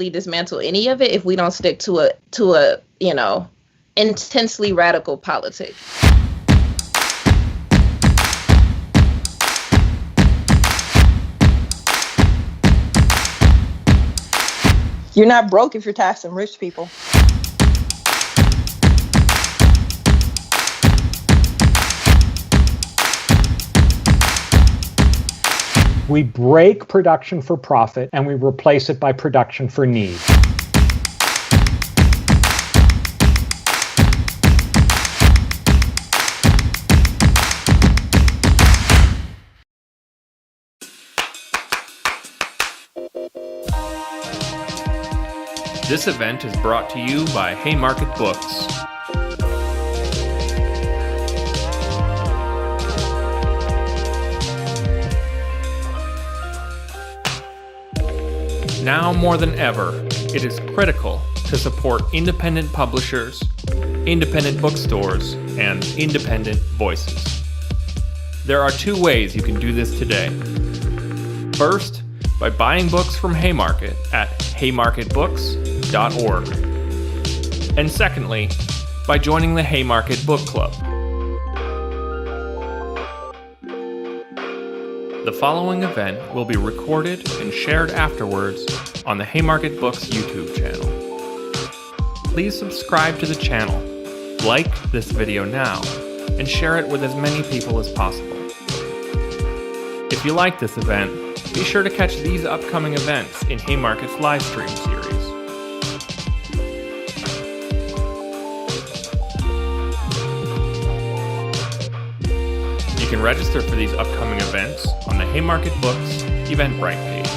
really dismantle any of it if we don't stick to a intensely radical politics. You're not broke if you're taxing rich people. We break production for profit and we replace it by production for need. This event is brought to you by Haymarket Books. Now more than ever, it is critical to support independent publishers, independent bookstores, and independent voices. There are two ways you can do this today. First, by buying books from Haymarket at haymarketbooks.org. And secondly, by joining the Haymarket Book Club. The following event will be recorded and shared afterwards on the Haymarket Books YouTube channel. Please subscribe to the channel, like this video now, and share it with as many people as possible. If you like this event, be sure to catch these upcoming events in Haymarket's live stream series. You can register for these upcoming events on the Haymarket Books Eventbrite page.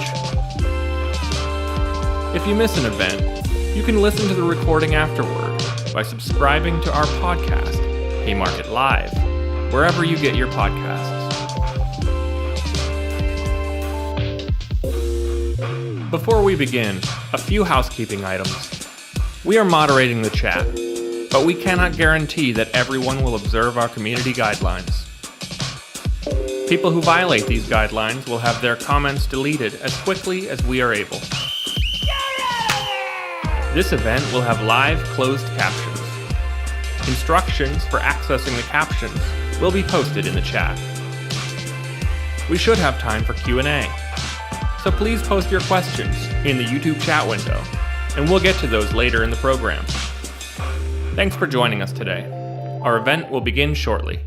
If you miss an event, you can listen to the recording afterward by subscribing to our podcast, Haymarket Live, wherever you get your podcasts. Before we begin, a few housekeeping items. We are moderating the chat, but we cannot guarantee that everyone will observe our community guidelines. People who violate these guidelines will have their comments deleted as quickly as we are able. This event will have live closed captions. Instructions for accessing the captions will be posted in the chat. We should have time for Q&A. So please post your questions in the YouTube chat window, and we'll get to those later in the program. Thanks for joining us today. Our event will begin shortly.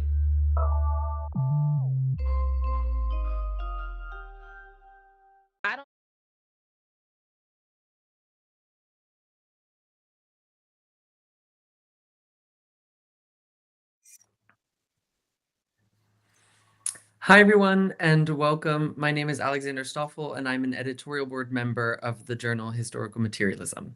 Hi, everyone, and welcome. My name is Alexander Stoffel, and I'm an editorial board member of the journal Historical Materialism.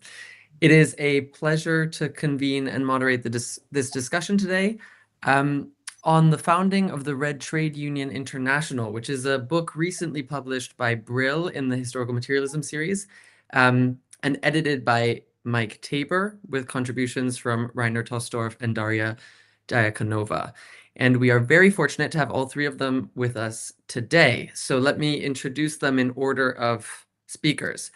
It is a pleasure to convene and moderate this discussion today on the founding of the Red Trade Union International, which is a book recently published by RILU in the Historical Materialism series and edited by Mike Tabor with contributions from Reiner Tosstorff and Dyakonova. And we are very fortunate to have all three of them with us today. So let me introduce them in order of speakers.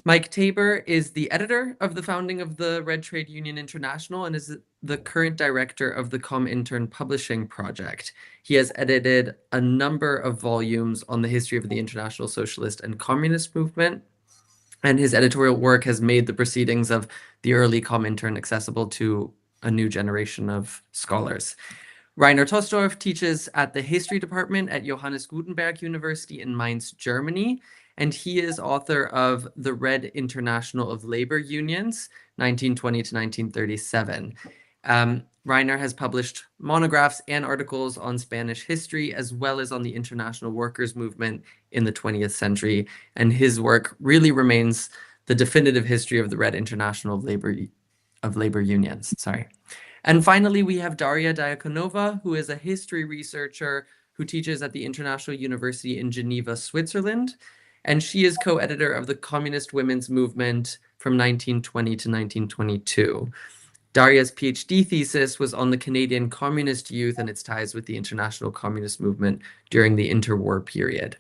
Mike Tabor is the editor of the founding of the Red Trade Union International and is the current director of the Comintern Publishing Project. He has edited a number of volumes on the history of the international socialist and communist movement, and his editorial work has made the proceedings of the early Comintern accessible to a new generation of scholars. Reiner Tosstorff teaches at the History Department at Johannes Gutenberg University in Mainz, Germany, and he is author of The Red International of Labor Unions, 1920 to 1937. Reiner has published monographs and articles on Spanish history, as well as on the international workers' movement in the 20th century, and his work really remains the definitive history of the Red International of Labor Unions. And finally, we have Daria Dyakonova, who is a history researcher who teaches at the International University in Geneva, Switzerland. And she is co-editor of the Communist Women's Movement from 1920 to 1922. Daria's PhD thesis was on the Canadian communist youth and its ties with the international communist movement during the interwar period.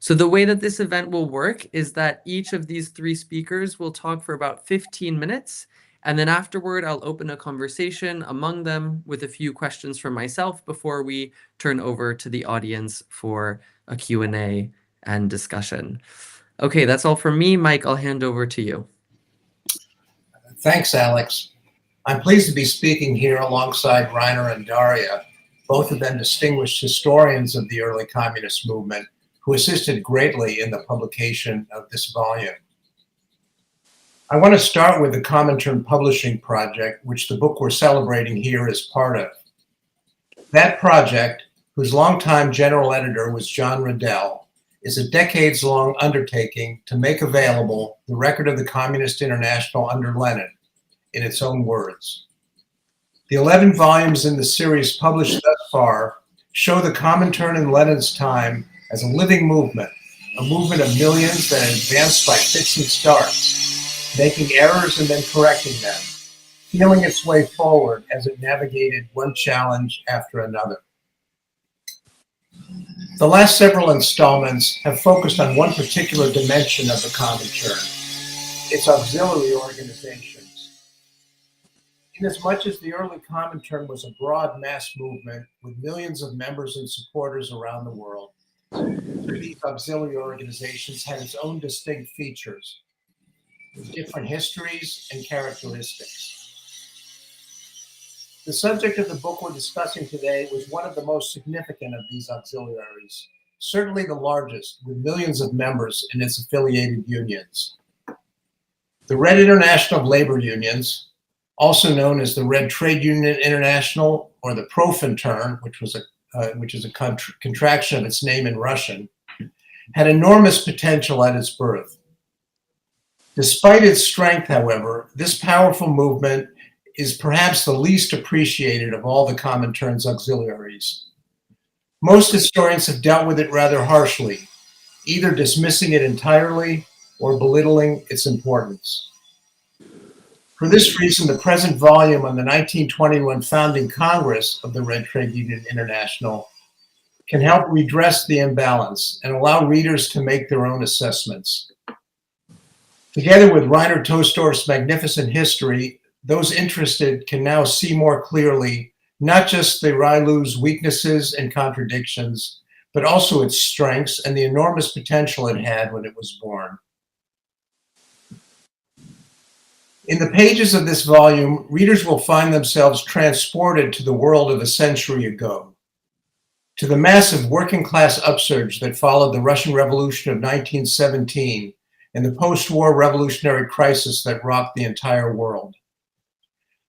So the way that this event will work is that each of these three speakers will talk for about 15 minutes. And then afterward, I'll open a conversation among them with a few questions from myself before we turn over to the audience for a Q&A and discussion. Okay, that's all from me. Mike, I'll hand over to you. Thanks, Alex. I'm pleased to be speaking here alongside Reiner and Daria, both of them distinguished historians of the early communist movement who assisted greatly in the publication of this volume. I want to start with the Comintern Publishing Project, which the book we're celebrating here is part of. That project, whose longtime general editor was John Riddell, is a decades-long undertaking to make available the record of the Communist International under Lenin, in its own words. The 11 volumes in the series published thus far show the Comintern in Lenin's time as a living movement, a movement of millions that advanced by fits and starts, making errors and then correcting them, feeling its way forward as it navigated one challenge after another. The last several installments have focused on one particular dimension of the Comintern, its auxiliary organizations. Inasmuch as the early Comintern was a broad mass movement with millions of members and supporters around the world, these auxiliary organizations had its own distinct features, with different histories and characteristics. The subject of the book we're discussing today was one of the most significant of these auxiliaries, certainly the largest, with millions of members in its affiliated unions. The Red International of Labor Unions, also known as the Red Trade Union International or the Profintern, which is a contraction of its name in Russian, had enormous potential at its birth. Despite its strength, however, this powerful movement is perhaps the least appreciated of all the Comintern's auxiliaries. Most historians have dealt with it rather harshly, either dismissing it entirely or belittling its importance. For this reason, the present volume on the 1921 founding Congress of the Red Trade Union International can help redress the imbalance and allow readers to make their own assessments. Together with Reiner Tosstorff's magnificent history, those interested can now see more clearly not just the RILU's weaknesses and contradictions, but also its strengths and the enormous potential it had when it was born. In the pages of this volume, readers will find themselves transported to the world of a century ago, to the massive working-class upsurge that followed the Russian Revolution of 1917 and the post-war revolutionary crisis that rocked the entire world.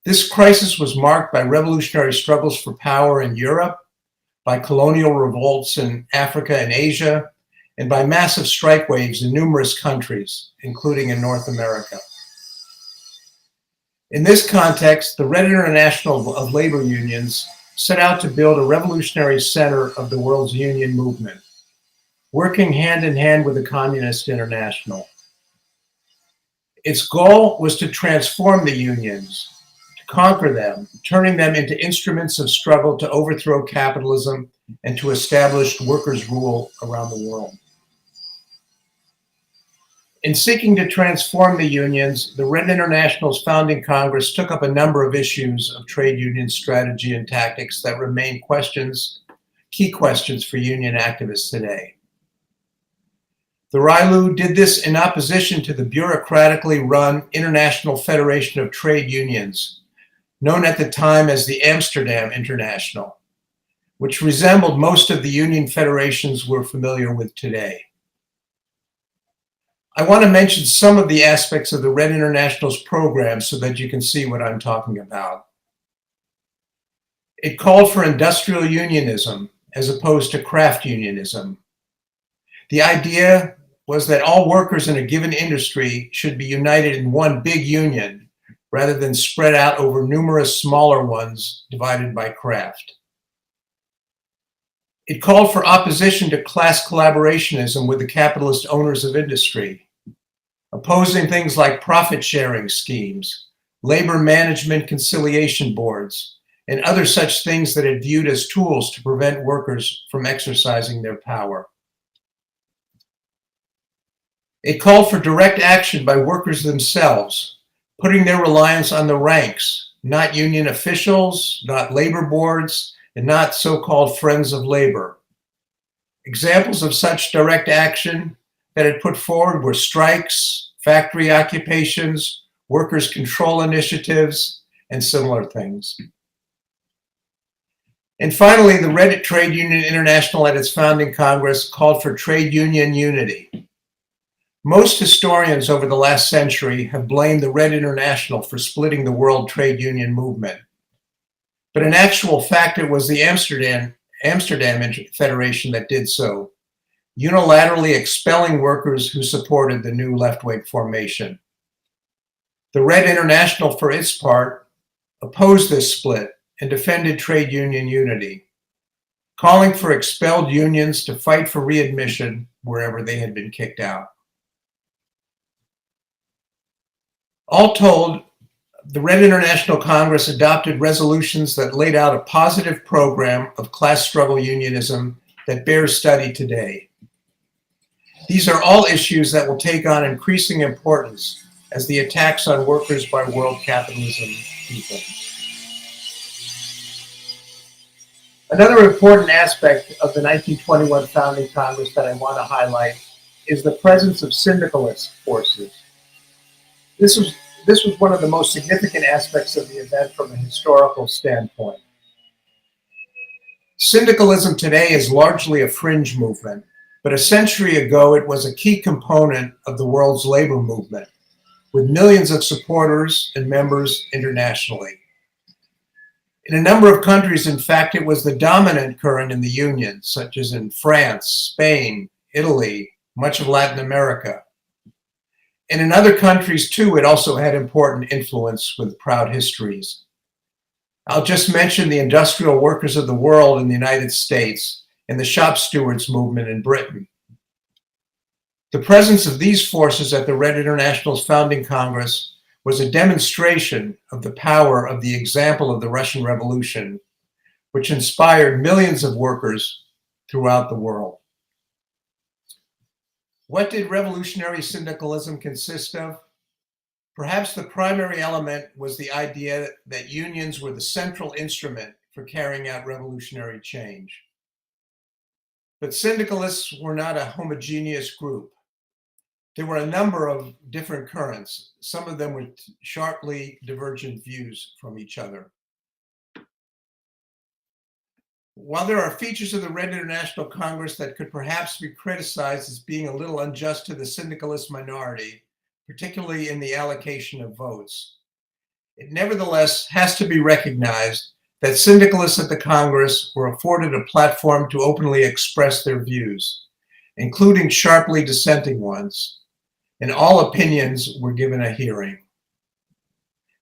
This crisis was marked by revolutionary struggles for power in Europe, by colonial revolts in Africa and Asia, and by massive strike waves in numerous countries, including in North America. In this context, the Red International of Labor Unions set out to build a revolutionary center of the world's union movement, working hand in hand with the Communist International. Its goal was to transform the unions, to conquer them, turning them into instruments of struggle to overthrow capitalism and to establish workers' rule around the world. In seeking to transform the unions, the Red International's founding Congress took up a number of issues of trade union strategy and tactics that remain key questions for union activists today. The RILU did this in opposition to the bureaucratically run International Federation of Trade Unions, known at the time as the Amsterdam International, which resembled most of the union federations we're familiar with today. I want to mention some of the aspects of the Red International's program so that you can see what I'm talking about. It called for industrial unionism as opposed to craft unionism. The idea was that all workers in a given industry should be united in one big union rather than spread out over numerous smaller ones divided by craft. It called for opposition to class collaborationism with the capitalist owners of industry, opposing things like profit-sharing schemes, labor management conciliation boards, and other such things that it viewed as tools to prevent workers from exercising their power. It called for direct action by workers themselves, putting their reliance on the ranks, not union officials, not labor boards, and not so-called friends of labor. Examples of such direct action that it put forward were strikes, factory occupations, workers' control initiatives, and similar things. And finally, the Red Trade Union International at its founding Congress called for trade union unity. Most historians over the last century have blamed the Red International for splitting the world trade union movement. But in actual fact, it was the Amsterdam Federation that did so, unilaterally expelling workers who supported the new left-wing formation. The Red International, for its part, opposed this split and defended trade union unity, calling for expelled unions to fight for readmission wherever they had been kicked out. All told, the Red International Congress adopted resolutions that laid out a positive program of class struggle unionism that bears study today. These are all issues that will take on increasing importance as the attacks on workers by world capitalism deepen. Another important aspect of the 1921 founding Congress that I want to highlight is the presence of syndicalist forces. This was one of the most significant aspects of the event from a historical standpoint. Syndicalism today is largely a fringe movement, but a century ago it was a key component of the world's labor movement, with millions of supporters and members internationally. In a number of countries, in fact, it was the dominant current in the Union, such as in France, Spain, Italy, much of Latin America. And in other countries, too, it also had important influence with proud histories. I'll just mention the industrial workers of the world in the United States and the shop stewards movement in Britain. The presence of these forces at the Red International's founding Congress was a demonstration of the power of the example of the Russian Revolution, which inspired millions of workers throughout the world. What did revolutionary syndicalism consist of? Perhaps the primary element was the idea that unions were the central instrument for carrying out revolutionary change. But syndicalists were not a homogeneous group. There were a number of different currents, some of them with sharply divergent views from each other. While there are features of the Red International Congress that could perhaps be criticized as being a little unjust to the syndicalist minority, particularly in the allocation of votes, it nevertheless has to be recognized that syndicalists at the Congress were afforded a platform to openly express their views, including sharply dissenting ones, and all opinions were given a hearing.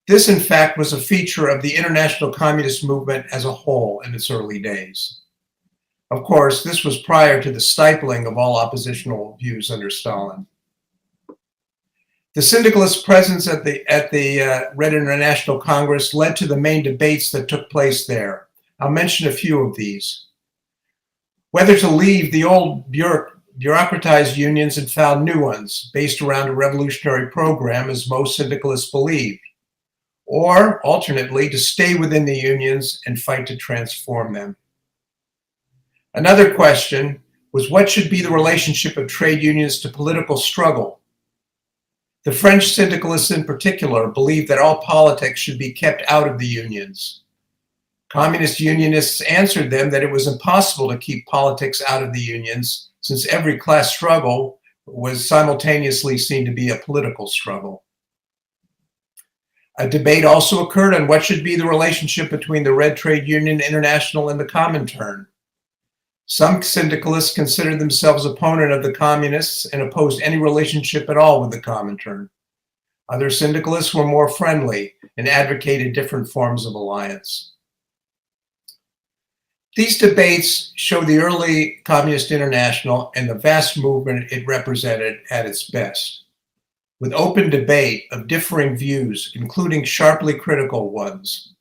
This, in fact, was a feature of the international communist movement as a whole in its early days. Of course, this was prior to the stifling of all oppositional views under Stalin. The syndicalist presence at the Red International Congress led to the main debates that took place there. I'll mention a few of these. Whether to leave the old bureaucratized unions and found new ones based around a revolutionary program, as most syndicalists believed, or alternately to stay within the unions and fight to transform them. Another question was what should be the relationship of trade unions to political struggle? The French syndicalists in particular believed that all politics should be kept out of the unions. Communist unionists answered them that it was impossible to keep politics out of the unions, since every class struggle was simultaneously seen to be a political struggle. A debate also occurred on what should be the relationship between the Red Trade Union International and the Comintern. Some syndicalists considered themselves opponent of the communists and opposed any relationship at all with the Comintern. Other syndicalists were more friendly and advocated different forms of alliance. These debates show the early Communist International and the vast movement it represented at its best, with open debate of differing views, including sharply critical ones.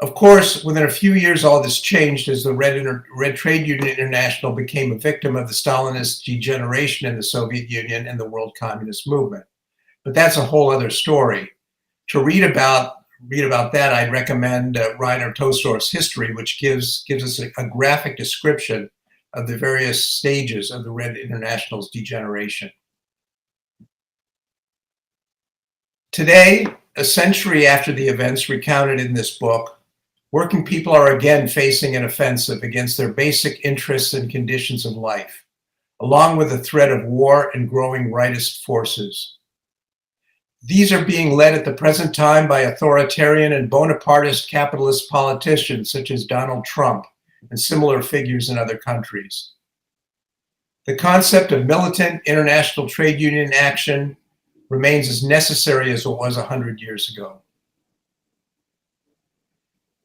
Of course, within a few years, all this changed as the Red Trade Union International became a victim of the Stalinist degeneration in the Soviet Union and the world communist movement. But that's a whole other story. To read about that, I'd recommend Reiner Tosstorff's History, which gives us a graphic description of the various stages of the Red International's degeneration. Today, a century after the events recounted in this book, working people are again facing an offensive against their basic interests and conditions of life, along with the threat of war and growing rightist forces. These are being led at the present time by authoritarian and Bonapartist capitalist politicians such as Donald Trump and similar figures in other countries. The concept of militant international trade union action remains as necessary as it was 100 years ago.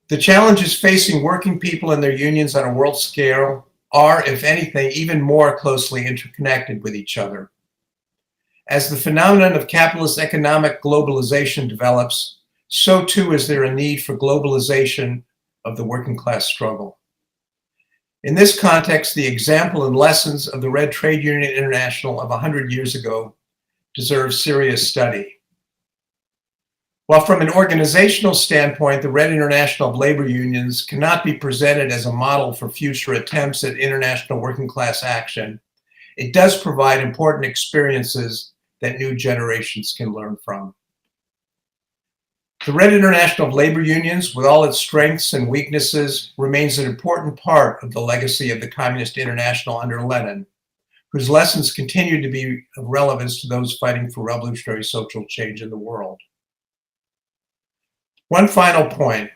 The challenges facing working people and their unions on a world scale are, if anything, even more closely interconnected with each other. As the phenomenon of capitalist economic globalization develops, so too is there a need for globalization of the working class struggle. In this context, the example and lessons of the Red Trade Union International of 100 years ago deserve serious study. While from an organizational standpoint, the Red International of Labor Unions cannot be presented as a model for future attempts at international working class action, it does provide important experiences that new generations can learn from. The Red International of Labor Unions, with all its strengths and weaknesses, remains an important part of the legacy of the Communist International under Lenin, whose lessons continue to be of relevance to those fighting for revolutionary social change in the world. One final point.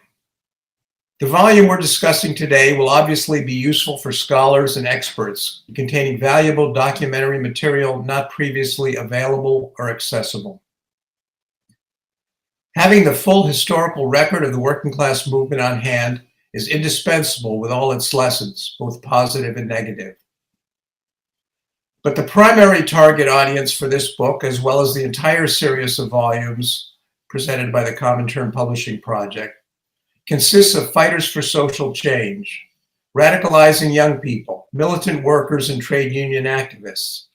The volume we're discussing today will obviously be useful for scholars and experts, containing valuable documentary material not previously available or accessible. Having the full historical record of the working class movement on hand is indispensable with all its lessons, both positive and negative. But the primary target audience for this book, as well as the entire series of volumes presented by the Comintern Publishing Project, consists of fighters for social change, radicalizing young people, militant workers and trade union activists,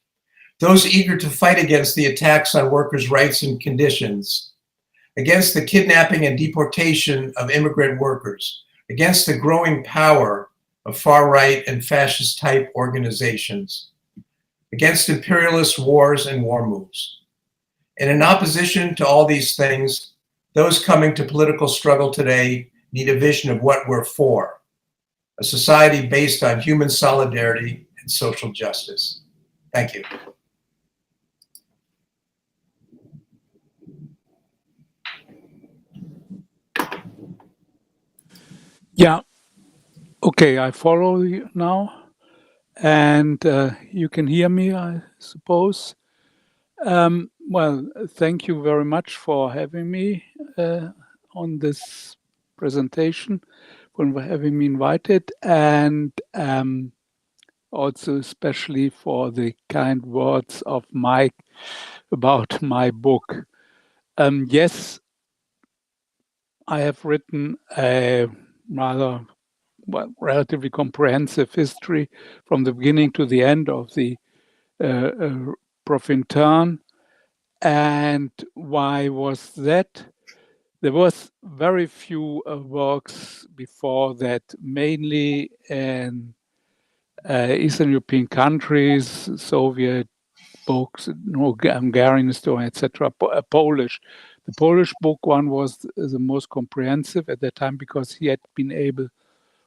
those eager to fight against the attacks on workers' rights and conditions, against the kidnapping and deportation of immigrant workers, against the growing power of far-right and fascist-type organizations, against imperialist wars and war moves. And in opposition to all these things, those coming to political struggle today need a vision of what we're for, a society based on human solidarity and social justice. Thank you. Yeah, okay, I follow you now, and you can hear me, I suppose. Well, thank you very much for having me on this presentation, for having me invited, and also especially for the kind words of Mike about my book. Yes, I have written a rather relatively comprehensive history from the beginning to the end of the Profintern. And why was that? There was very few works before that, mainly in Eastern European countries, Soviet books, Hungarian history, etc., Polish. The Polish book one was the most comprehensive at that time because he had been able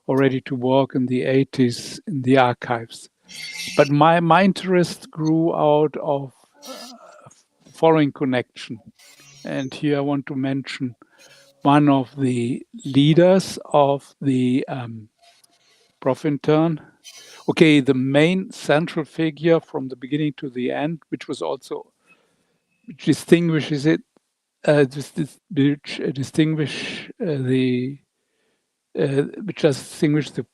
already to work in the 80s in the archives. But my interest grew out of following connection. And here I want to mention one of the leaders of the Profintern. Okay, the main central figure from the beginning to the end, which distinguishes it, which distinguished the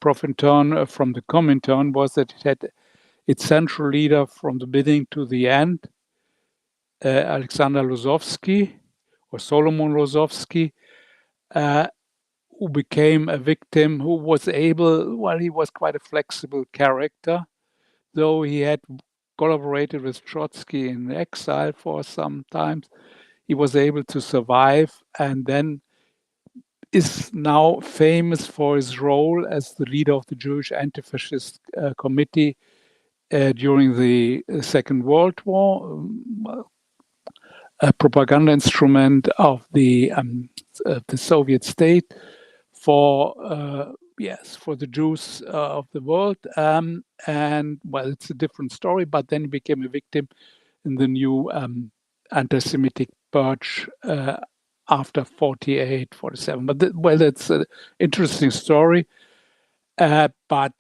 Profintern from the Comintern was that it had its central leader from the beginning to the end, Alexander Lozovsky or Solomon Lozovsky, who became a victim, who was able, well, he was quite a flexible character, though he had collaborated with Trotsky in exile for some time. He was able to survive, and then is now famous for his role as the leader of the Jewish Anti-Fascist Committee during the Second World War, a propaganda instrument of the Soviet state for the Jews of the world. And well, it's a different story, but then he became a victim in the new anti-Semitic purge after 48, 47. But that's an interesting story, but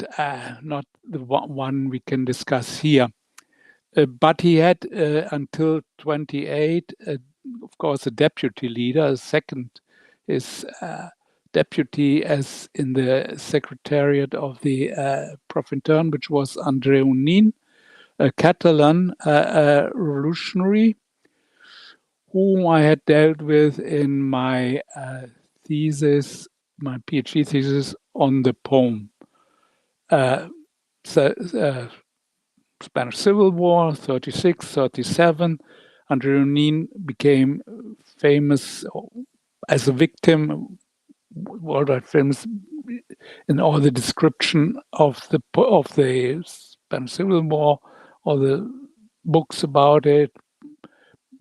not the one we can discuss here. But he had until 28, of course, a deputy leader. A second is deputy as in the secretariat of the Profintern, which was Andreu Nin, a Catalan revolutionary, whom I had dealt with in my thesis, my PhD thesis on the poem. Spanish Civil War, 36, 37. Andreu Nin became famous as a victim, worldwide famous in all the description of the Spanish Civil War, all the books about it,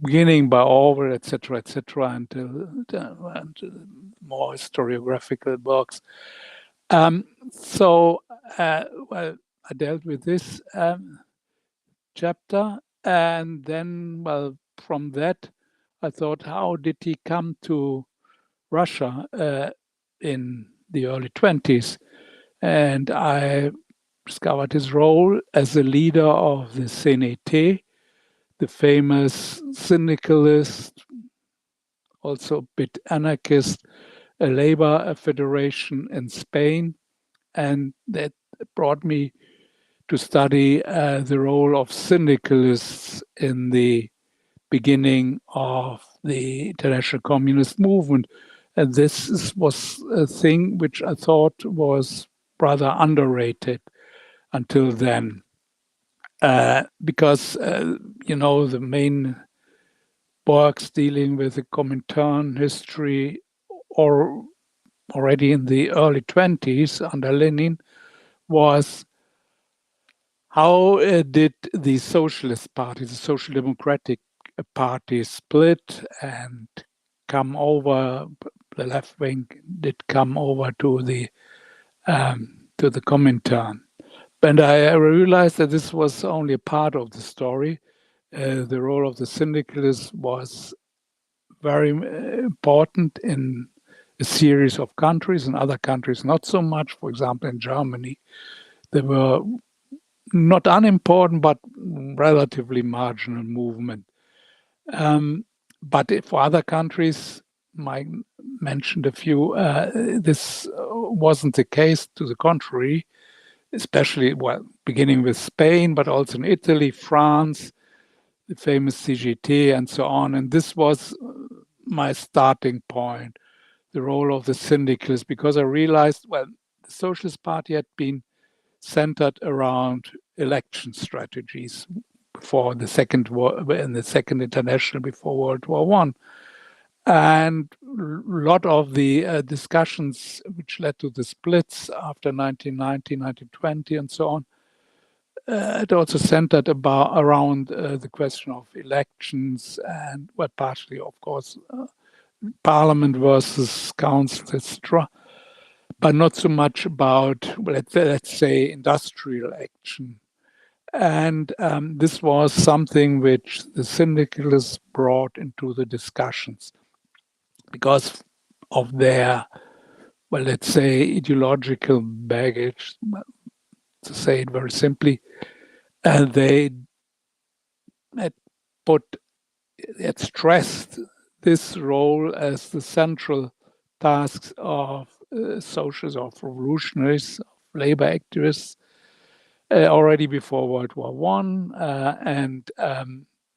beginning by Orwell, etc., until more historiographical books. Well, I dealt with this chapter, and then, well, from that, I thought, how did he come to Russia in the early 20s? And I discovered his role as a leader of the CNT, the famous syndicalist, also a bit anarchist, a labor federation in Spain. And that brought me to study the role of syndicalists in the beginning of the international communist movement. And this was a thing which I thought was rather underrated until then. Because, the main works dealing with the Comintern history, or already in the early 20s under Lenin, was how did the socialist party, the social democratic party, split and come over, the left wing did come over to the Comintern. And I realized that this was only a part of the story. The role of the syndicalists was very important in a series of countries. In other countries, not so much. For example, in Germany, they were not unimportant, but relatively marginal movement. But for other countries, Mike mentioned a few, this wasn't the case. To the contrary, especially, well, beginning with Spain, but also in Italy, France, the famous CGT, and so on. And this was my starting point, the role of the syndicalists, because I realized, well, the Socialist Party had been centered around election strategies before the Second War, in the Second International, before World War I. And a lot of the discussions which led to the splits after 1990, 1920, and so on, it also centered around the question of elections and, well, partially, of course, parliament versus council, etc., but not so much about, let's say, industrial action. And this was something which the syndicalists brought into the discussions because of their, well, let's say, ideological baggage, to say it very simply. And they had stressed this role as the central tasks of socialists, of revolutionaries, of labor activists, already before World War I. And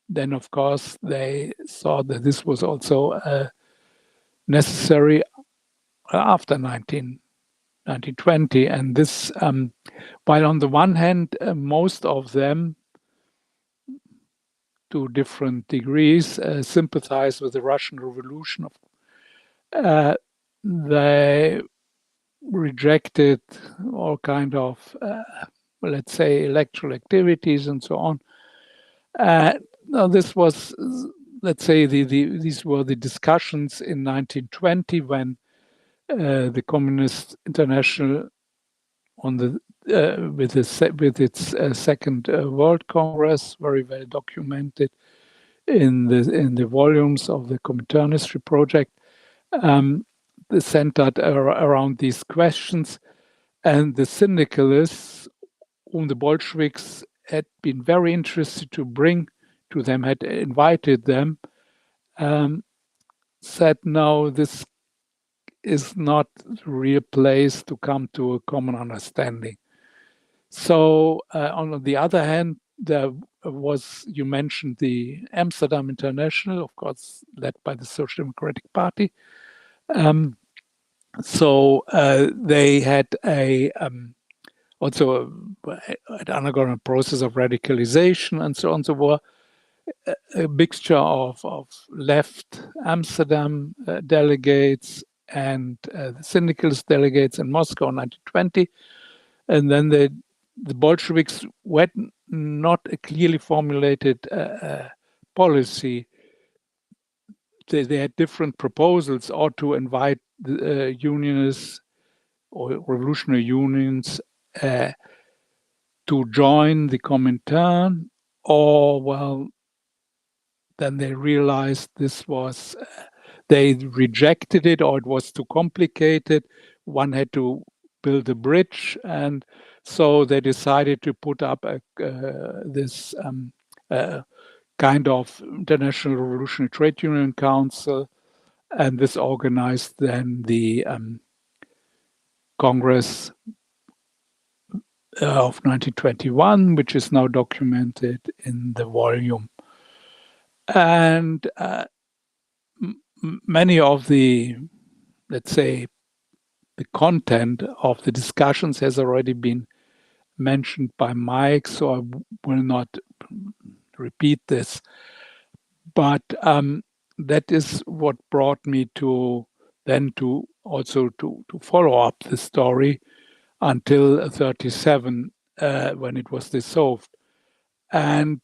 then, of course, they thought that this was also necessary after 1920. And this, while on the one hand, most of them, to different degrees, sympathize with the Russian Revolution, they rejected all kind of, let's say, electoral activities and so on. Now, this was, let's say, these were the discussions in 1920 when the Communist International, on the with its Second World Congress, very well documented in the volumes of the Comintern History Project, centered around these questions, and the syndicalists, whom the Bolsheviks had been very interested to bring to them, had invited them, said, no, this is not the real place to come to a common understanding. So on the other hand, there was, you mentioned the Amsterdam International, of course, led by the Social Democratic Party. So they had also had undergone a process of radicalization and so on. So were a mixture of left Amsterdam delegates and the syndicalist delegates in Moscow in 1920. And then the Bolsheviks had not a clearly formulated policy. They had different proposals, or to invite the unionists or revolutionary unions to join the Comintern, or, well, then they realized this was, they rejected it, or it was too complicated. One had to build a bridge, and so they decided to put up this kind of International Revolutionary Trade Union Council, and this organized then the Congress of 1921, which is now documented in the volume. And many of the, let's say, the content of the discussions has already been mentioned by Mike, so I will not repeat this. But that is what brought me to then to also to follow up the story until 1937, when it was dissolved. And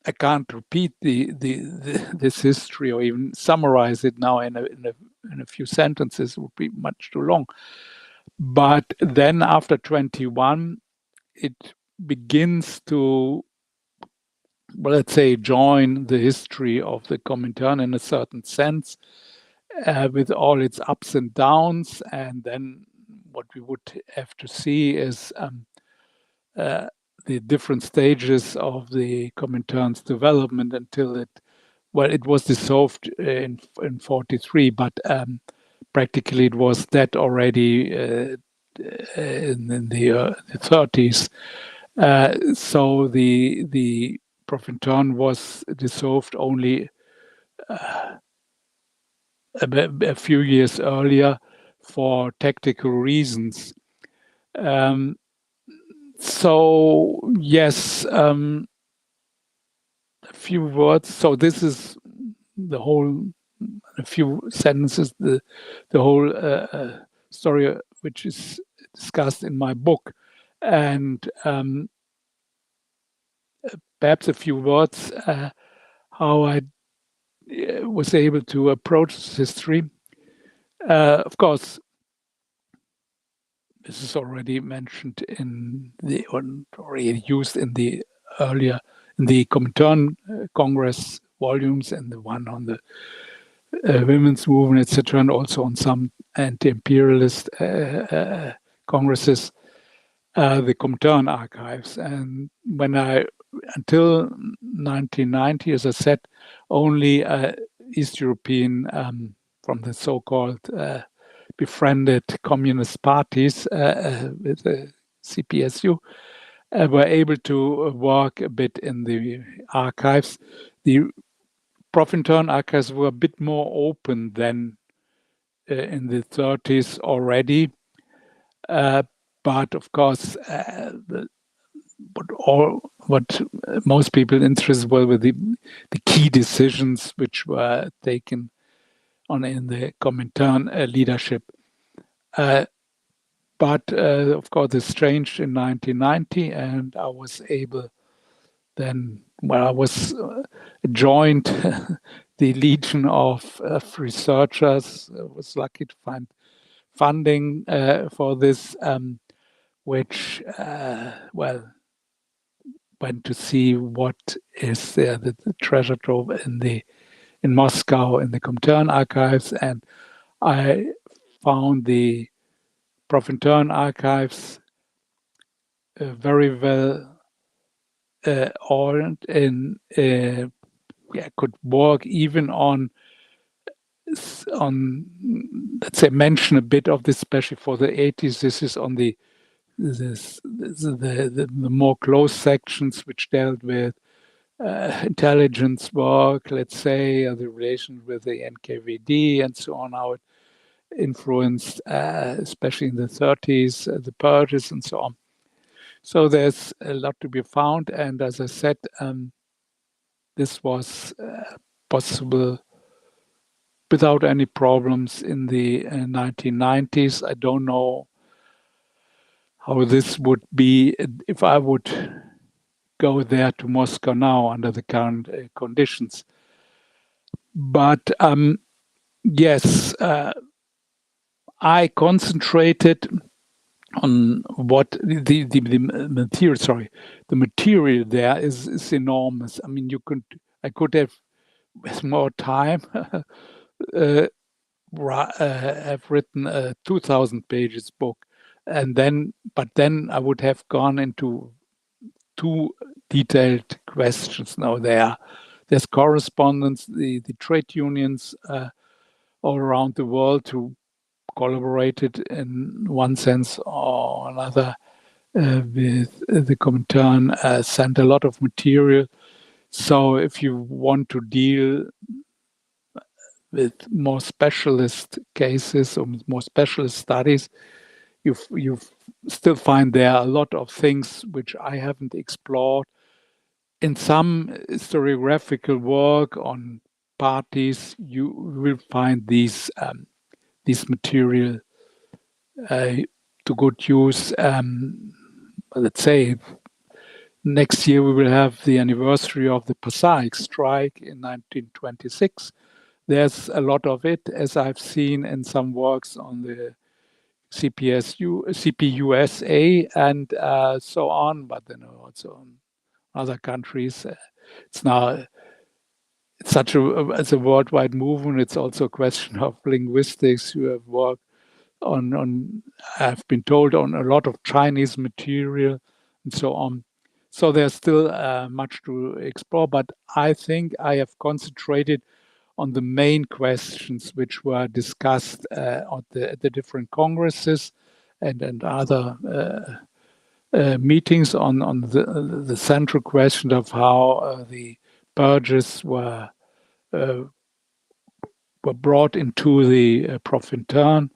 I can't repeat this history or even summarize it now in a few sentences. It would be much too long. But then after 21, it begins to, well, let's say, join the history of the Comintern in a certain sense, with all its ups and downs. And then what we would have to see is the different stages of the Comintern's development until it was dissolved in 1943, but practically it was that already in the 30s. So the Comintern was dissolved only a few years earlier for tactical reasons. So yes, a few words. So this is the whole, a few sentences, the whole story which is discussed in my book. And perhaps a few words how I was able to approach this history. Of course, this is already mentioned in the, or already used in the earlier, in the Comintern Congress volumes, and the one on the women's movement, etc., and also on some anti-imperialist congresses, the Comintern archives. And when until 1990, as I said, only East European, from the so-called befriended communist parties with the CPSU, were able to work a bit in the archives. The Comintern archives were a bit more open than in the 30s already. But of course, what most people interested were the key decisions which were taken on in the Comintern leadership. But of course, this changed in 1990, and I was able then, I was joined the legion of researchers. I was lucky to find funding for this, which, went to see what is there, the treasure trove in Moscow in the Comintern archives, and I found the Profintern archives very well ordered and could work even on, let's say, mention a bit of this, especially for the 80s. This is on the more close sections which dealt with intelligence work, let's say, the relation with the NKVD and so on, how it influenced, especially in the 30s, the purges and so on. So there's a lot to be found, and as I said, this was possible without any problems in the 1990s. I don't know how this would be if I would go there to Moscow now under the current conditions. But yes, I concentrated on what the material. Sorry, the material there is enormous. I mean, I could have, with more time, have written a 2,000 pages book, but then I would have gone into too detailed questions. Now there's correspondence, the trade unions all around the world who collaborated in one sense or another with the Comintern, sent a lot of material. So if you want to deal with more specialist cases or more specialist studies, you still find there are a lot of things which I haven't explored. In some historiographical work on parties, you will find these material to good use. Let's say next year we will have the anniversary of the Passaic strike in 1926. There's a lot of it, as I've seen in some works on the CPUSA and so on, but then also in other countries. It's a worldwide movement. It's also a question of linguistics. You have worked on I've been told, on a lot of Chinese material and so on. So there's still much to explore, but I think I have concentrated on the main questions which were discussed at the different congresses and other meetings on the central question of how the purges were brought into the Profintern,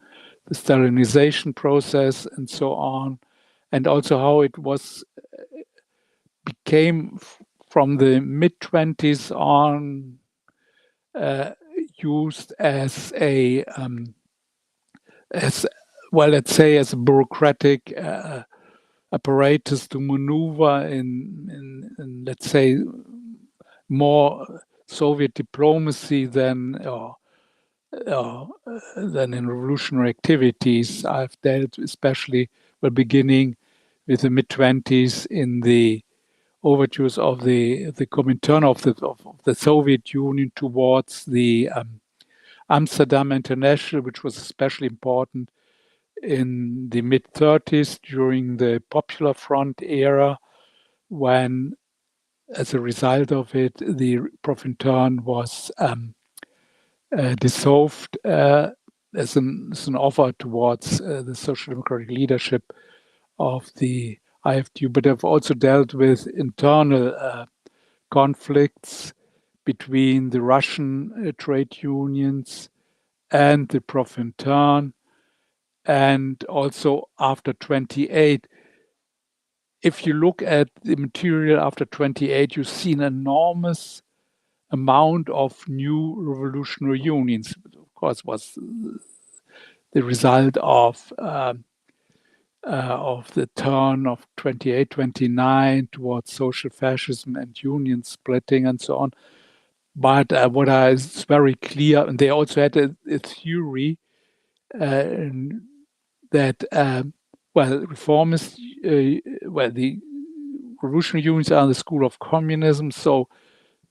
the Stalinization process, and so on, and also how it became from the mid-20s on used as a let's say, as a bureaucratic apparatus to maneuver in let's say more Soviet diplomacy than in revolutionary activities. I've dealt, especially beginning with the mid-20s, in the overtures of the Comintern of the Soviet Union towards the Amsterdam International, which was especially important in the mid-30s during the Popular Front era, when, as a result of it, the Profintern was dissolved as an offer towards the Social Democratic leadership of the IFTU, but have also dealt with internal conflicts between the Russian trade unions and the Profintern, and also after 28. If you look at the material after 28, you see an enormous amount of new revolutionary unions. Of course, was the result of the turn of 28, 29 towards social fascism and union splitting and so on. But what is very clear, and they also had a theory that, reformists, the revolutionary unions are the school of communism, so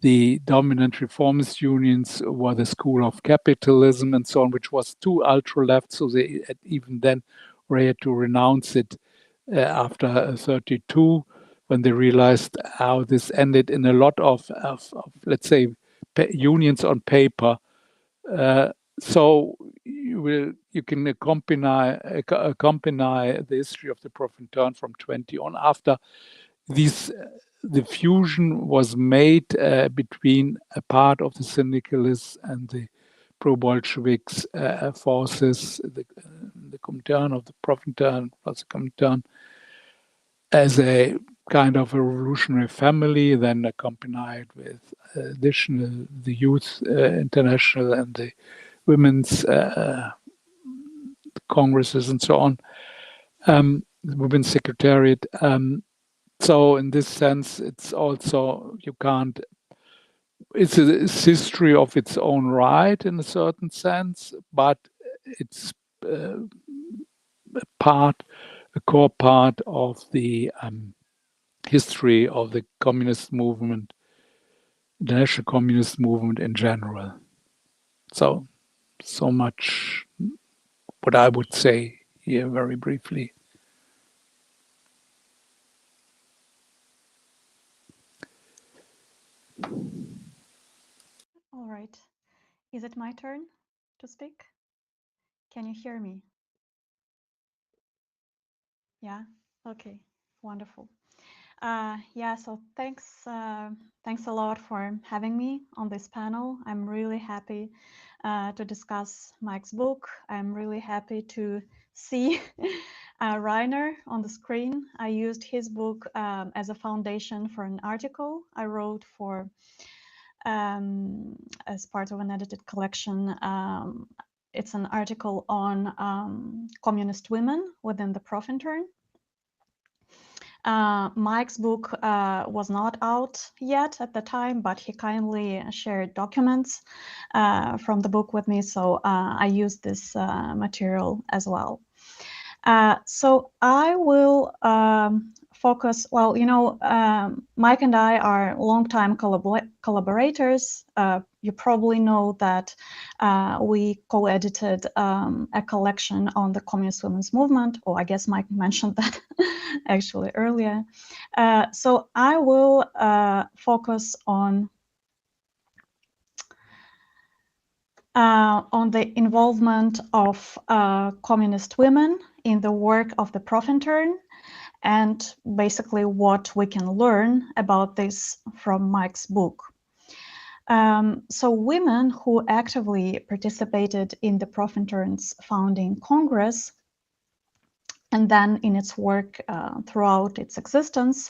the dominant reformist unions were the school of capitalism and so on, which was too ultra-left, so they even then were had to renounce it after 32, when they realized how this ended in a lot of let's say, unions on paper. So you can accompany the history of the Profintern from 20 on. After these, the fusion was made between a part of the syndicalists and the pro-Bolsheviks forces, the Comintern of the Profintern plus the Comintern, as a kind of a revolutionary family, then accompanied with additional the Youth International and the women's congresses and so on, the Women's Secretariat. So in this sense, it's also, it's a history of its own right in a certain sense, but it's a core part of the history of the communist movement, the national communist movement in general. So much what I would say here very briefly. All right. Is it my turn to speak? Can you hear me? Yeah. Okay. Wonderful. Yeah. So thanks a lot for having me on this panel. I'm really happy to discuss Mike's book. I'm really happy to see Reiner on the screen. I used his book as a foundation for an article I wrote for as part of an edited collection. It's an article on communist women within the Profintern. Mike's book was not out yet at the time, but he kindly shared documents from the book with me, so I used this material as well. So I will focus, well, Mike and I are longtime collaborators. You probably know that we co-edited a collection on the communist women's movement. Oh, I guess Mike mentioned that actually earlier. So I will focus on the involvement of communist women in the work of the Profintern, and basically what we can learn about this from Mike's book. So women who actively participated in the Profintern's founding Congress and then in its work throughout its existence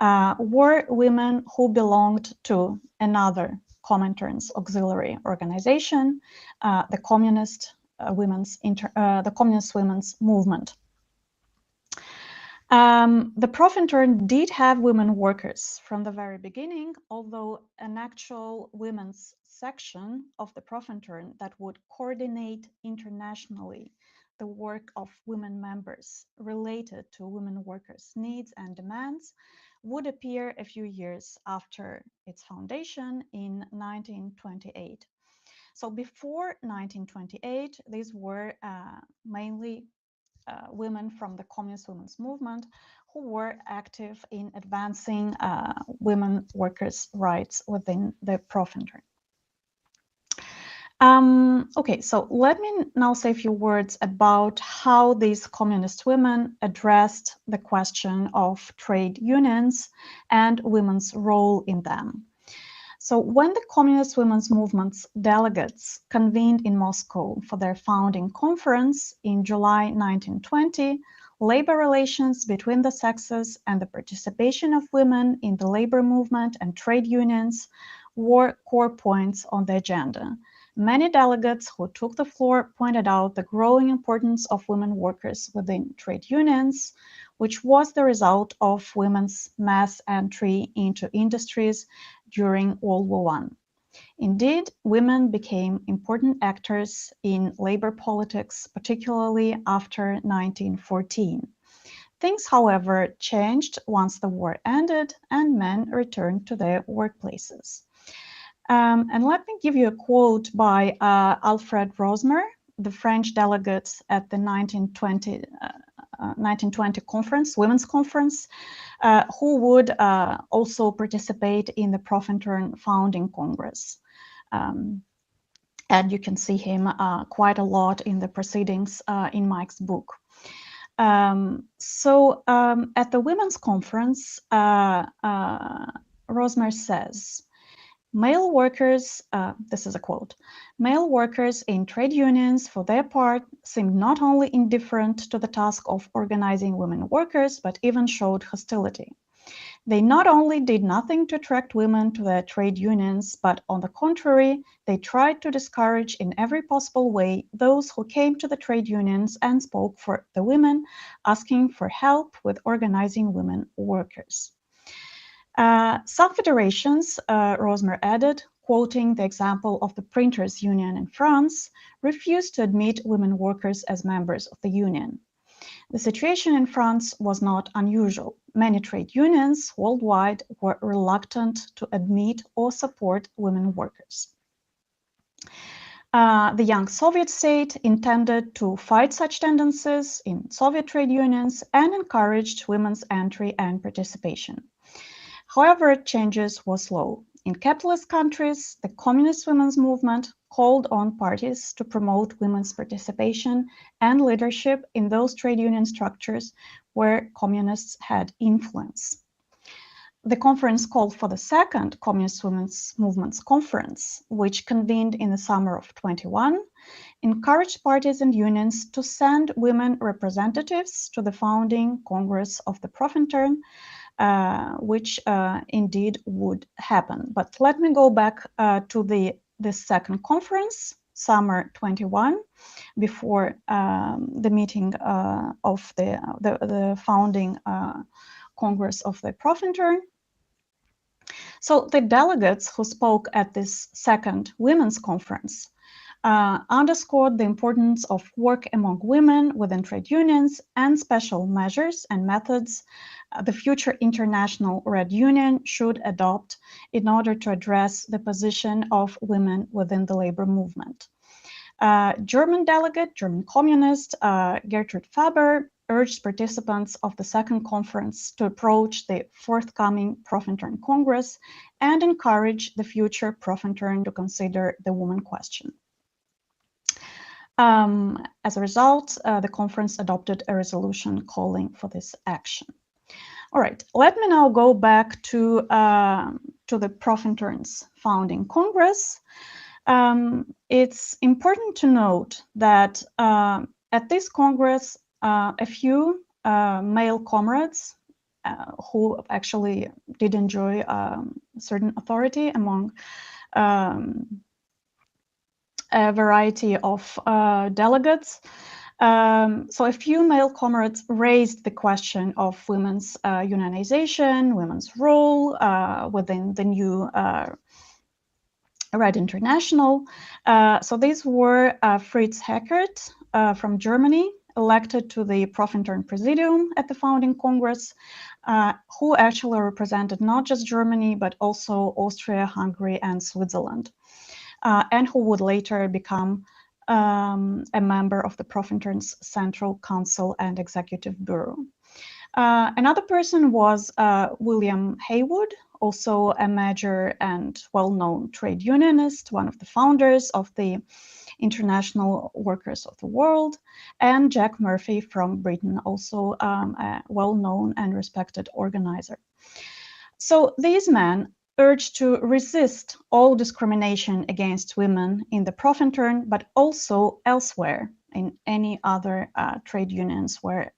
were women who belonged to another Comintern's auxiliary organization, the Communist Women's Movement. The Profintern did have women workers from the very beginning, although an actual women's section of the Profintern that would coordinate internationally the work of women members related to women workers' needs and demands would appear a few years after its foundation in 1928. So before 1928, these were mainly women from the Communist Women's Movement who were active in advancing women workers' rights within the Profintern. Okay, so let me now say a few words about how these communist women addressed the question of trade unions and women's role in them. So when the Communist Women's Movement's delegates convened in Moscow for their founding conference in July 1920, labor relations between the sexes and the participation of women in the labor movement and trade unions were core points on the agenda. Many delegates who took the floor pointed out the growing importance of women workers within trade unions, which was the result of women's mass entry into industries during World War I. Indeed, women became important actors in labor politics, particularly after 1914. Things, however, changed once the war ended and men returned to their workplaces. And let me give you a quote by Alfred Rosmer, the French delegate at the 1920 conference, Women's Conference, who would also participate in the Profintern Founding Congress. And you can see him quite a lot in the proceedings in Mike's book. So at the Women's Conference, Rosmer says, male workers, this is a quote, male workers in trade unions, for their part, seemed not only indifferent to the task of organizing women workers, but even showed hostility. They not only did nothing to attract women to their trade unions, but on the contrary, they tried to discourage in every possible way those who came to the trade unions and spoke for the women, asking for help with organizing women workers. Some federations, Rosmer added, quoting the example of the Printers' Union in France, refused to admit women workers as members of the union. The situation in France was not unusual. Many trade unions worldwide were reluctant to admit or support women workers. The young Soviet state intended to fight such tendencies in Soviet trade unions and encouraged women's entry and participation. However, changes were slow. In capitalist countries, the Communist Women's Movement called on parties to promote women's participation and leadership in those trade union structures where communists had influence. The conference called for the second Communist Women's Movement's Conference, which convened in the summer of 21, encouraged parties and unions to send women representatives to the founding Congress of the Profintern, which indeed would happen. But let me go back to the second conference, summer 21, before the meeting of the founding Congress of the Profintern. So the delegates who spoke at this second women's conference underscored the importance of work among women within trade unions and special measures and methods the future International Red Union should adopt in order to address the position of women within the labor movement. German delegate, German communist Gertrude Faber urged participants of the second conference to approach the forthcoming Profintern Congress and encourage the future Profintern to consider the woman question. As a result, the conference adopted a resolution calling for this action. All right, let me now go back to the Profintern's founding Congress. It's important to note that at this Congress, a few male comrades who actually did enjoy certain authority among a variety of delegates. So a few male comrades raised the question of women's unionization, women's role within the new Red International. So these were Fritz Heckert from Germany, elected to the Profintern Presidium at the founding Congress, who actually represented not just Germany, but also Austria, Hungary, and Switzerland, and who would later become a member of the Profintern's Central Council and Executive Bureau. Another person was William Haywood, also a major and well-known trade unionist, one of the founders of the International Workers of the World, and Jack Murphy from Britain, also a well-known and respected organizer. So these men urged to resist all discrimination against women in the Profintern, but also elsewhere in any other trade unions where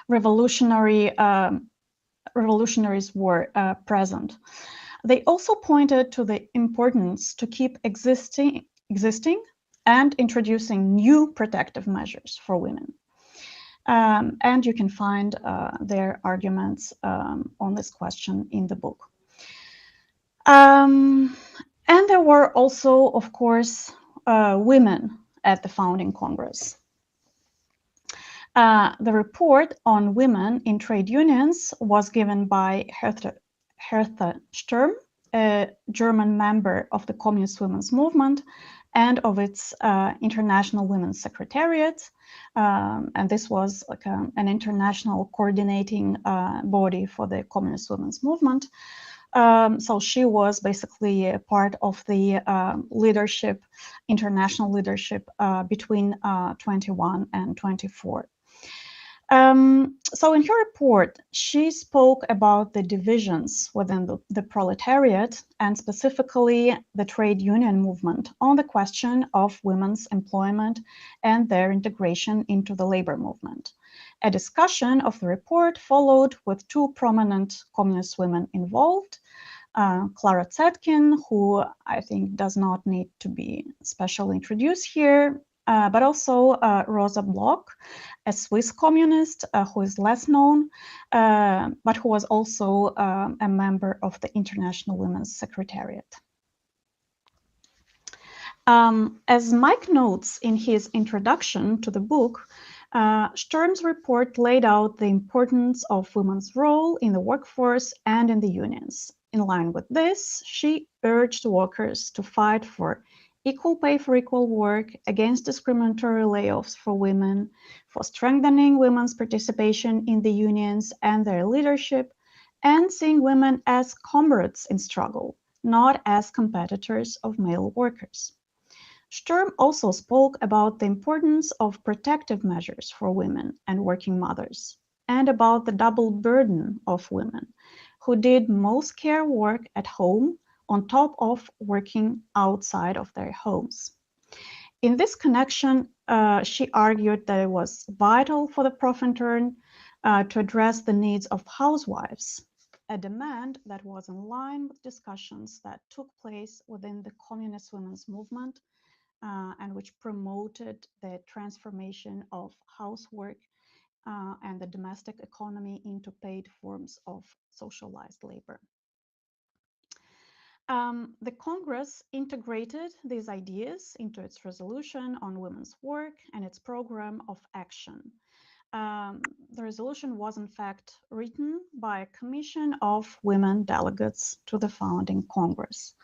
revolutionaries were present. They also pointed to the importance to keep existing and introducing new protective measures for women. And you can find their arguments on this question in the book. And there were also, of course, women at the founding Congress. The report on women in trade unions was given by Hertha Sturm, a German member of the Communist Women's Movement and of its International Women's Secretariat. And this was like an international coordinating body for the Communist Women's Movement. So she was basically a part of the leadership, international leadership between 21 and 24. So in her report, she spoke about the divisions within the proletariat and specifically the trade union movement on the question of women's employment and their integration into the labor movement. A discussion of the report followed with two prominent communist women involved, Clara Zetkin, who I think does not need to be specially introduced here, but also Rosa Bloch, a Swiss communist who is less known, but who was also a member of the International Women's Secretariat. As Mike notes in his introduction to the book, Sturm's report laid out the importance of women's role in the workforce and in the unions. In line with this, she urged workers to fight for equal pay for equal work, against discriminatory layoffs for women, for strengthening women's participation in the unions and their leadership, and seeing women as comrades in struggle, not as competitors of male workers. Sturm also spoke about the importance of protective measures for women and working mothers, and about the double burden of women who did most care work at home on top of working outside of their homes. In this connection, she argued that it was vital for the Profintern to address the needs of housewives, a demand that was in line with discussions that took place within the Communist Women's Movement and which promoted the transformation of housework and the domestic economy into paid forms of socialized labor. The Congress integrated these ideas into its resolution on women's work and its program of action. The resolution was in fact written by a commission of women delegates to the founding Congress.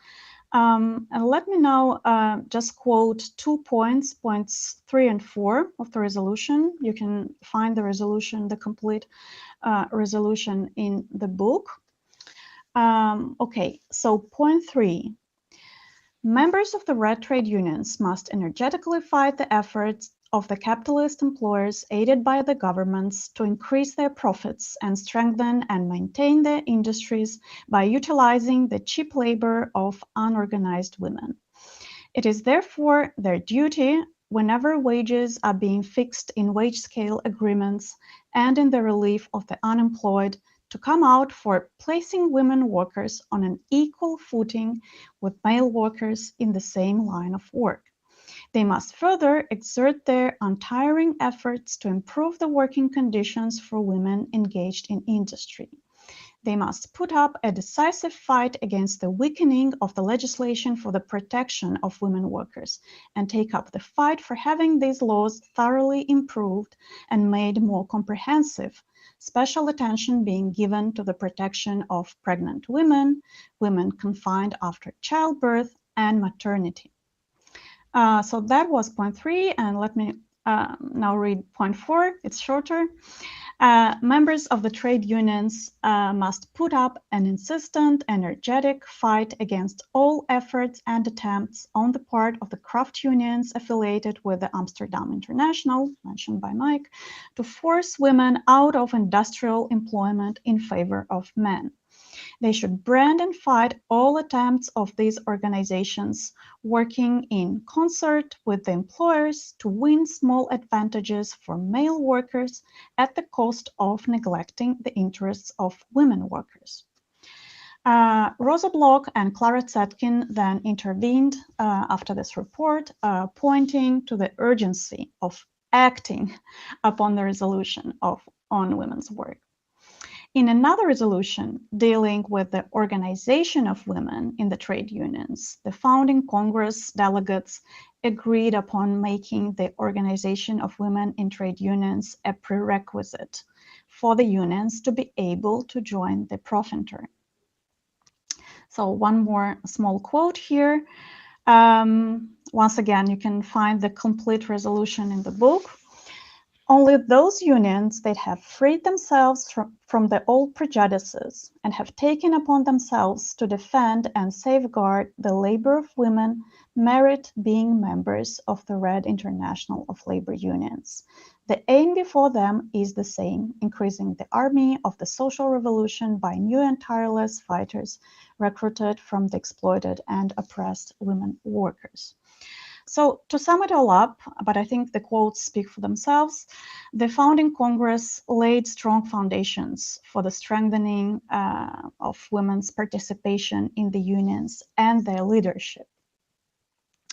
And let me now just quote 2 points, points 3 and 4 of the resolution. You can find the resolution, the complete resolution in the book. Okay, so point 3. Members of the red trade unions must energetically fight the efforts of the capitalist employers aided by the governments to increase their profits and strengthen and maintain their industries by utilizing the cheap labor of unorganized women. It is therefore their duty, whenever wages are being fixed in wage scale agreements and in the relief of the unemployed, to come out for placing women workers on an equal footing with male workers in the same line of work. They must further exert their untiring efforts to improve the working conditions for women engaged in industry. They must put up a decisive fight against the weakening of the legislation for the protection of women workers and take up the fight for having these laws thoroughly improved and made more comprehensive, special attention being given to the protection of pregnant women, women confined after childbirth, and maternity. So that was point 3, and let me now read point 4. It's shorter. Members of the trade unions must put up an insistent, energetic fight against all efforts and attempts on the part of the craft unions affiliated with the Amsterdam International, mentioned by Mike, to force women out of industrial employment in favor of men. They should brand and fight all attempts of these organizations working in concert with the employers to win small advantages for male workers at the cost of neglecting the interests of women workers. Rosa Bloch and Clara Zetkin then intervened after this report, pointing to the urgency of acting upon the resolution on women's work. In another resolution dealing with the organization of women in the trade unions, the founding Congress delegates agreed upon making the organization of women in trade unions a prerequisite for the unions to be able to join the Profintern. So one more small quote here. Once again, you can find the complete resolution in the book. Only those unions that have freed themselves from the old prejudices and have taken upon themselves to defend and safeguard the labor of women merit being members of the Red International of Labor Unions. The aim before them is the same, increasing the army of the social revolution by new and tireless fighters recruited from the exploited and oppressed women workers. So to sum it all up, but I think the quotes speak for themselves, the founding Congress laid strong foundations for the strengthening of women's participation in the unions and their leadership.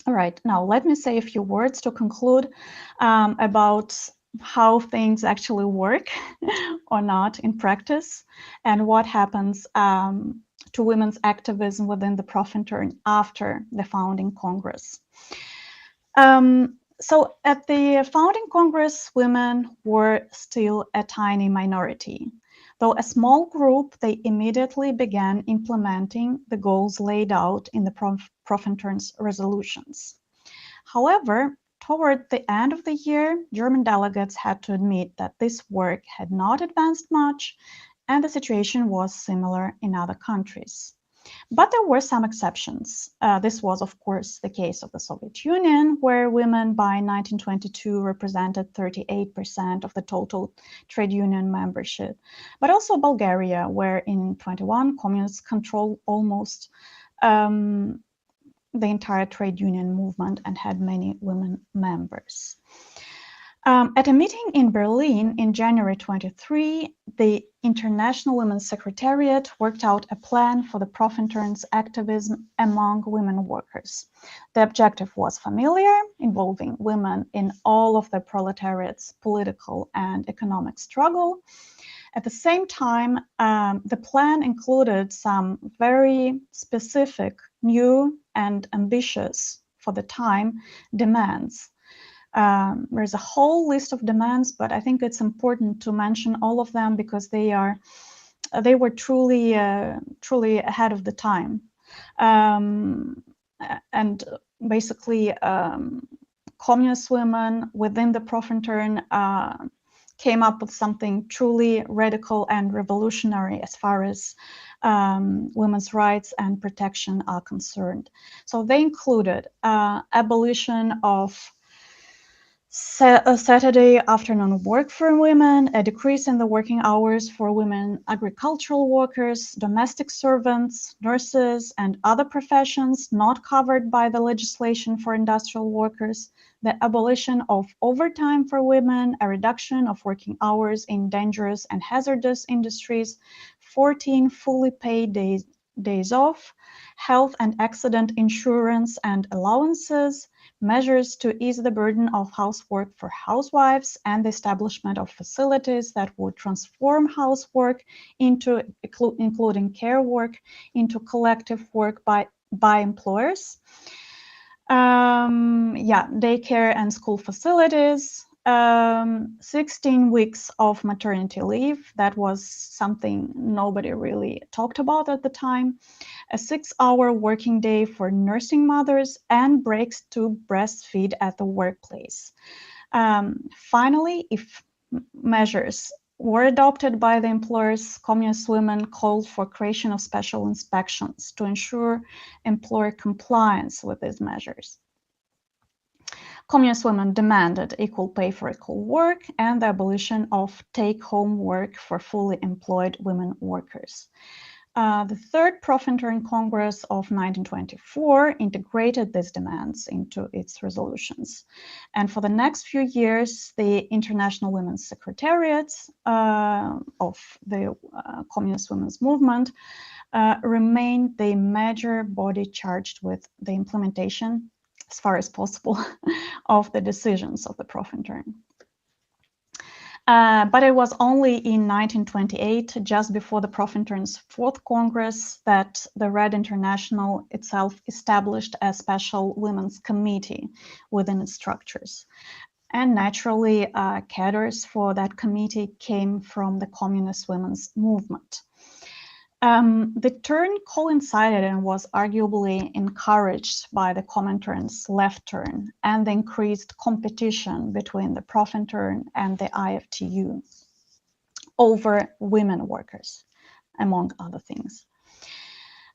All right, now let me say a few words to conclude about how things actually work or not in practice, and what happens to women's activism within the Profintern after the founding Congress. So at the founding Congress, women were still a tiny minority. Though a small group, they immediately began implementing the goals laid out in the Profintern's resolutions. However, toward the end of the year, German delegates had to admit that this work had not advanced much, and the situation was similar in other countries. But there were some exceptions. This was, of course, the case of the Soviet Union, where women by 1922 represented 38% of the total trade union membership, but also Bulgaria, where in 1921 communists controlled almost the entire trade union movement and had many women members. At a meeting in Berlin in January 23, the International Women's Secretariat worked out a plan for the Profintern's activism among women workers. The objective was familiar, involving women in all of the proletariat's political and economic struggle. At the same time, the plan included some very specific, new and ambitious for the time demands. There's a whole list of demands, but I think it's important to mention all of them because they were truly ahead of the time. And basically, communist women within the Profintern came up with something truly radical and revolutionary as far as women's rights and protection are concerned. So they included abolition of a Saturday afternoon work for women, a decrease in the working hours for women agricultural workers, domestic servants, nurses, and other professions not covered by the legislation for industrial workers, the abolition of overtime for women, a reduction of working hours in dangerous and hazardous industries, 14 fully paid days off, health and accident insurance and allowances, measures to ease the burden of housework for housewives, and the establishment of facilities that would transform housework into, including care work, into collective work by employers. Daycare and school facilities, 16 weeks of maternity leave. That was something nobody really talked about at the time. A 6-hour working day for nursing mothers, and breaks to breastfeed at the workplace. Finally, if measures were adopted by the employers, communist women called for creation of special inspections to ensure employer compliance with these measures. Communist women demanded equal pay for equal work and the abolition of take-home work for fully employed women workers. The Third Profintern Congress of 1924 integrated these demands into its resolutions. And for the next few years, the International Women's Secretariat of the Communist Women's Movement remained the major body charged with the implementation, as far as possible, of the decisions of the Profintern. But it was only in 1928, just before the Profintern's Fourth Congress, that the Red International itself established a special women's committee within its structures. And naturally, cadres for that committee came from the Communist Women's Movement. The turn coincided and was arguably encouraged by the Comintern's left turn and the increased competition between the Profintern and the IFTU over women workers, among other things.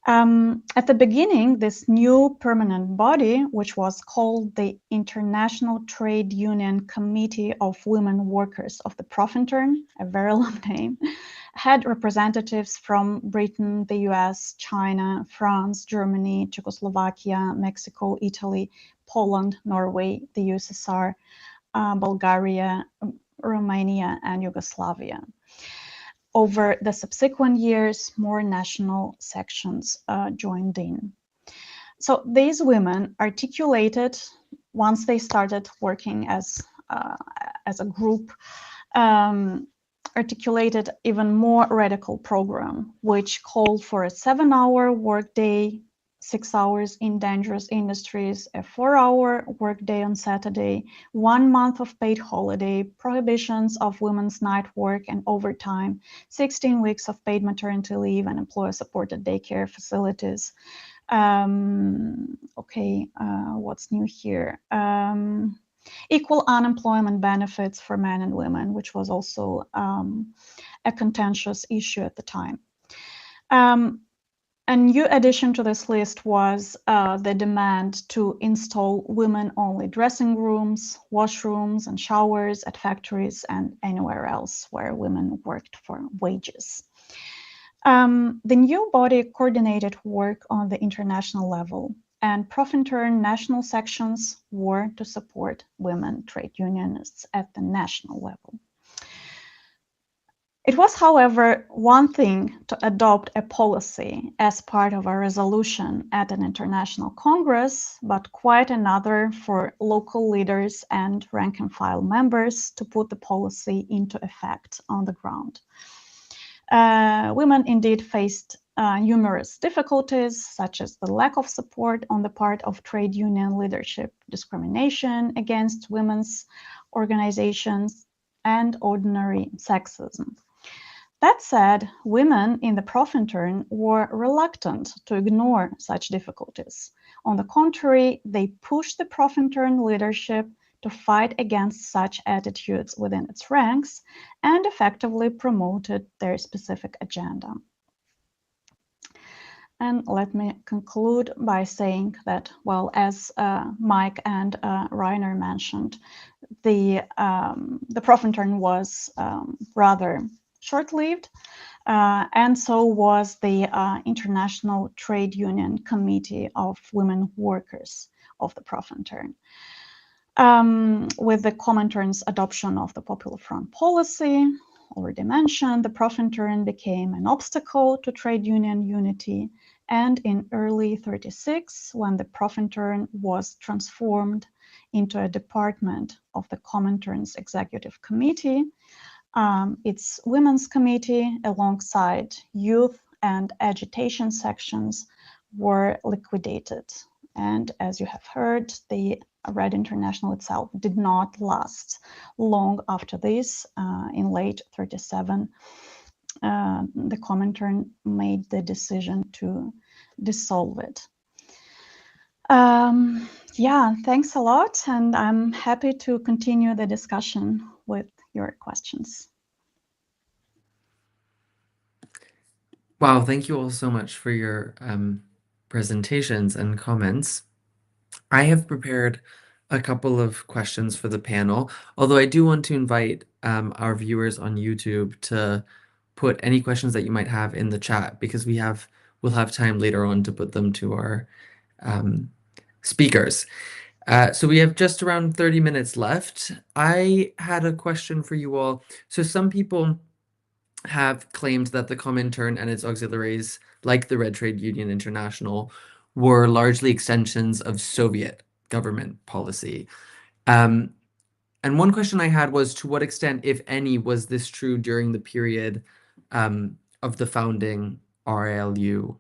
At the beginning, this new permanent body, which was called the International Trade Union Committee of Women Workers of the Profintern, a very long name, had representatives from Britain, the US, China, France, Germany, Czechoslovakia, Mexico, Italy, Poland, Norway, the USSR, Bulgaria, Romania, and Yugoslavia. Over the subsequent years, more national sections joined in. So these women articulated, once they started working as a group, articulated even more radical program, which called for a 7-hour workday, 6 hours in dangerous industries, a 4-hour workday on Saturday, 1 month of paid holiday, prohibitions of women's night work and overtime, 16 weeks of paid maternity leave and employer-supported daycare facilities. What's new here? Equal unemployment benefits for men and women, which was also a contentious issue at the time. A new addition to this list was the demand to install women-only dressing rooms, washrooms, and showers at factories and anywhere else where women worked for wages. The new body coordinated work on the international level, and Profintern national sections were to support women trade unionists at the national level. It was, however, one thing to adopt a policy as part of a resolution at an international congress, but quite another for local leaders and rank-and-file members to put the policy into effect on the ground. Women indeed faced numerous difficulties, such as the lack of support on the part of trade union leadership, discrimination against women's organizations, and ordinary sexism. That said, women in the Profintern were reluctant to ignore such difficulties. On the contrary, they pushed the Profintern leadership to fight against such attitudes within its ranks and effectively promoted their specific agenda. And let me conclude by saying that, well, as Mike and Reiner mentioned, the Profintern was rather short-lived, and so was the International Trade Union Committee of Women Workers of the Profintern. With the Comintern's adoption of the Popular Front policy, already mentioned, the Profintern became an obstacle to trade union unity, and in early 1936, when the Profintern was transformed into a department of the Comintern's Executive Committee, its Women's Committee, alongside youth and agitation sections, were liquidated. And as you have heard, the Red International itself did not last long after this. In late 1937, the Comintern made the decision to dissolve it. Yeah, thanks a lot, and I'm happy to continue the discussion with your questions. Wow, thank you all so much for your presentations and comments. I have prepared a couple of questions for the panel, although I do want to invite our viewers on YouTube to put any questions that you might have in the chat, because we'll have time later on to put them to our speakers. So we have just around 30 minutes left. I had a question for you all. So some people have claimed that the Comintern and its auxiliaries, like the Red Trade Union International, were largely extensions of Soviet government policy. And one question I had was, to what extent, if any, was this true during the period of the founding RILU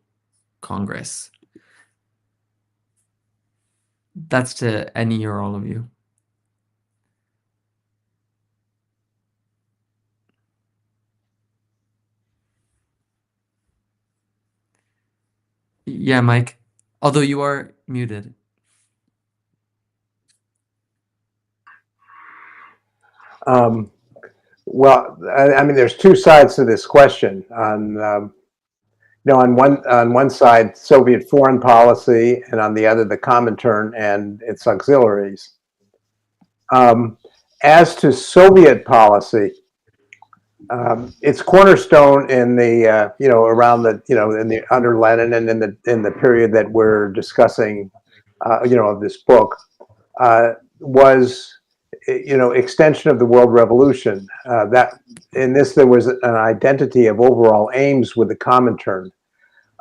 Congress? That's to any or all of you. Yeah, Mike, although you are muted. Well, I mean, there's two sides to this question. On one side, Soviet foreign policy, and on the other, the Comintern and its auxiliaries. As to Soviet policy, its cornerstone in the around the in the under Lenin and in the period that we're discussing, of this book, was extension of the world revolution. That in this there was an identity of overall aims with the Comintern.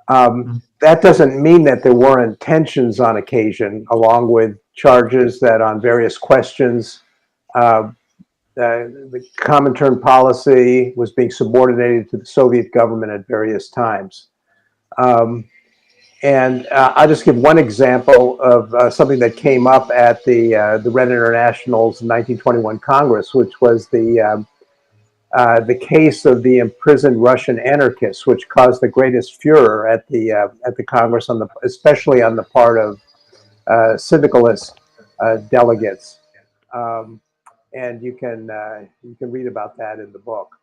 That doesn't mean that there weren't tensions on occasion, along with charges that on various questions the Comintern policy was being subordinated to the Soviet government at various times. And I'll just give one example of something that came up at the Red International's 1921 Congress, which was the case of the imprisoned Russian anarchists, which caused the greatest furor at the Congress, especially on the part of syndicalist delegates. And you can read about that in the book.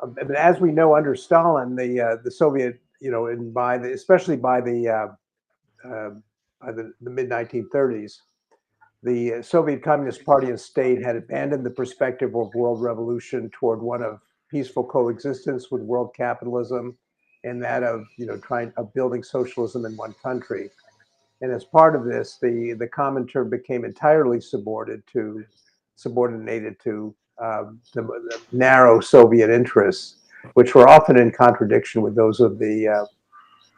But as we know, under Stalin, the Soviet, especially by the mid 1930s, the Soviet Communist Party and state had abandoned the perspective of world revolution toward one of peaceful coexistence with world capitalism, and that of building socialism in one country. And as part of this, the Comintern became entirely subordinated to the narrow Soviet interests, which were often in contradiction with those of the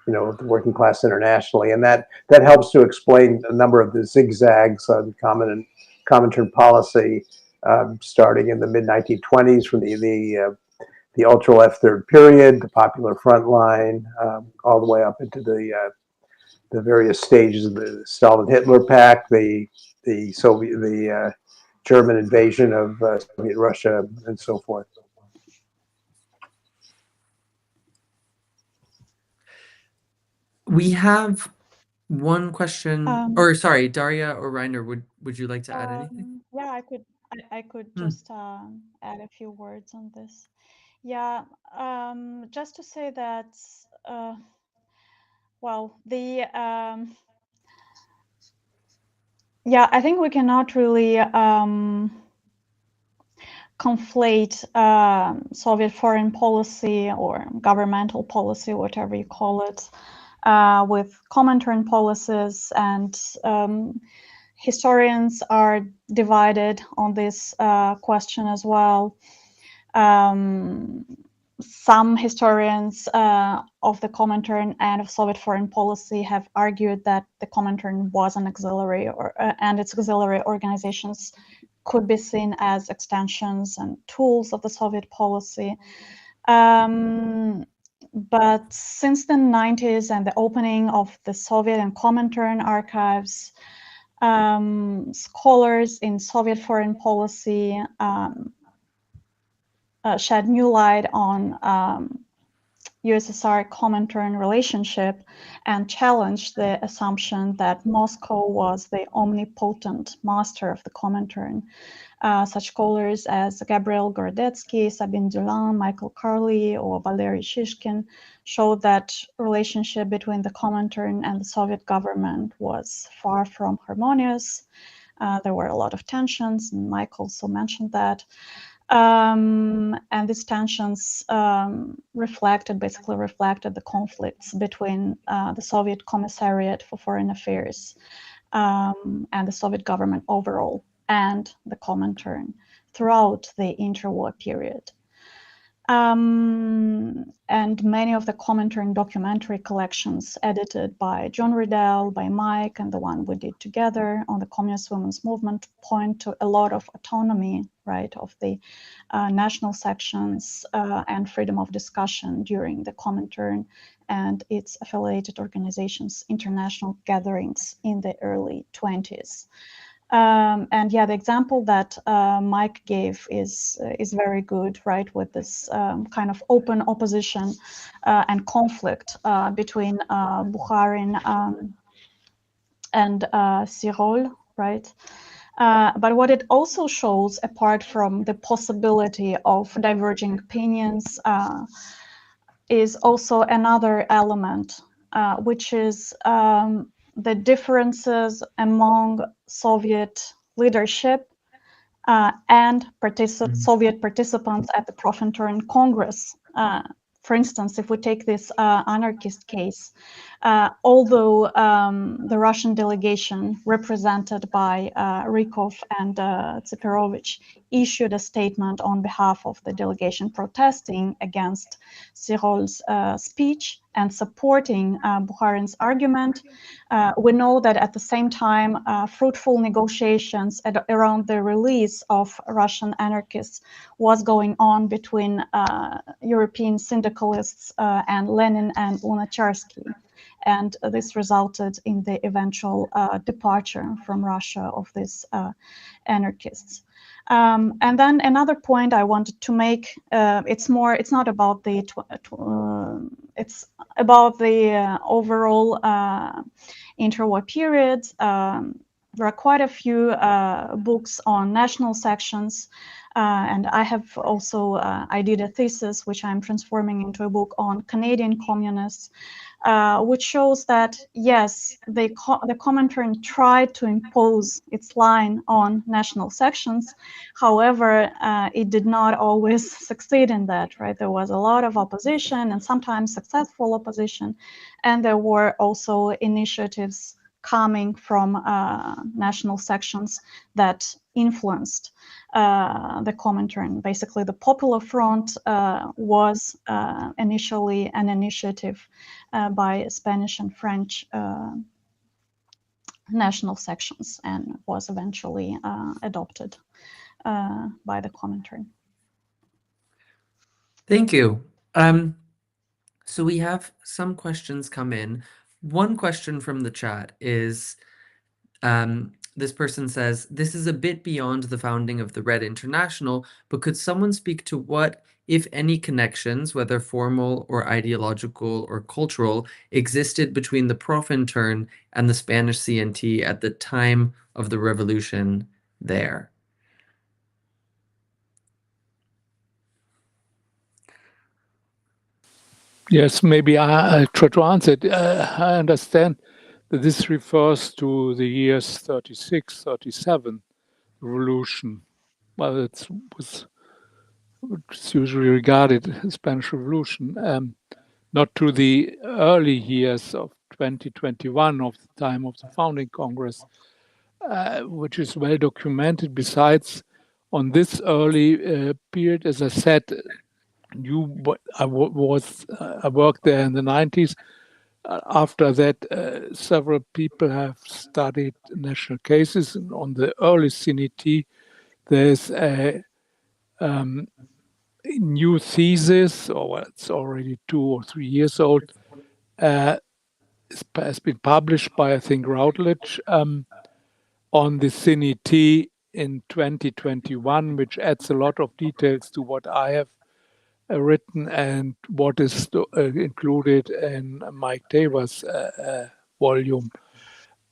the working class internationally, and that helps to explain a number of the zigzags on Comintern policy, starting in the mid 1920s from the ultra left third period, the Popular Front line, all the way up into the various stages of the Stalin-Hitler Pact, the German invasion of Soviet Russia, and so forth. We have one question, or sorry, Daria or Reiner, would you like to add anything? Yeah, I could just add a few words on this. Yeah, just to say that, well, yeah, I think we cannot really conflate Soviet foreign policy or governmental policy, whatever you call it, with Comintern policies, and historians are divided on this question as well. Some historians of the Comintern and of Soviet foreign policy have argued that the Comintern was an auxiliary, and its auxiliary organizations could be seen as extensions and tools of the Soviet policy. But since the 90s and the opening of the Soviet and Comintern archives, scholars in Soviet foreign policy shed new light on USSR-Comintern relationship and challenged the assumption that Moscow was the omnipotent master of the Comintern. Such scholars as Gabriel Gordetsky, Sabine Dulin, Michael Carley, or Valery Shishkin showed that relationship between the Comintern and the Soviet government was far from harmonious. There were a lot of tensions, and Mike also mentioned that. And these tensions basically reflected the conflicts between the Soviet Commissariat for Foreign Affairs and the Soviet government overall, and the Comintern throughout the interwar period. And many of the Comintern documentary collections edited by John Riddell, by Mike, and the one we did together on the Communist Women's Movement point to a lot of autonomy, right, of the national sections and freedom of discussion during the Comintern and its affiliated organizations' international gatherings in the early 20s. And yeah, the example that Mike gave is very good, right, with this kind of open opposition and conflict between Bukharin and Sirol, right? But what it also shows, apart from the possibility of diverging opinions, is also another element, which is the differences among Soviet leadership and Soviet participants at the Profintern Congress. For instance, if we take this anarchist case, although the Russian delegation represented by Rykov and Tsipirovich issued a statement on behalf of the delegation protesting against Sirol's speech and supporting Bukharin's argument, we know that at the same time, fruitful negotiations around the release of Russian anarchists was going on between European syndicalists and Lenin and Lunacharsky. And this resulted in the eventual departure from Russia of these anarchists. And then another point I wanted to make, it's not about the, it's about the overall interwar period. There are quite a few books on national sections. And I have also, I did a thesis, which I'm transforming into a book on Canadian communists, which shows that, yes, the Comintern tried to impose its line on national sections. However, it did not always succeed in that, right? There was a lot of opposition and sometimes successful opposition. And there were also initiatives coming from national sections that influenced the Comintern. Basically, the Popular Front was initially an initiative by Spanish and French national sections and was eventually adopted by the Comintern. Thank you. So we have some questions come in. One question from the chat is, this person says, this is a bit beyond the founding of the Red International, but could someone speak to what, if any, connections, whether formal or ideological or cultural, existed between the Profintern and the Spanish CNT at the time of the revolution there? Yes, maybe I try to answer it. I understand that this refers to the years 36, 37 revolution. Well, it's usually regarded as Spanish Revolution, not to the early years of 2021 of the time of the founding Congress, which is well documented. Besides, on this early period, as I said, I worked there in the 90s. After that, several people have studied national cases. And on the early CNT, there's a new thesis, or it's already 2 or 3 years old, has been published by, I think, Routledge, on the CNT in 2021, which adds a lot of details to what I have written and what is included in Mike Tabor's volume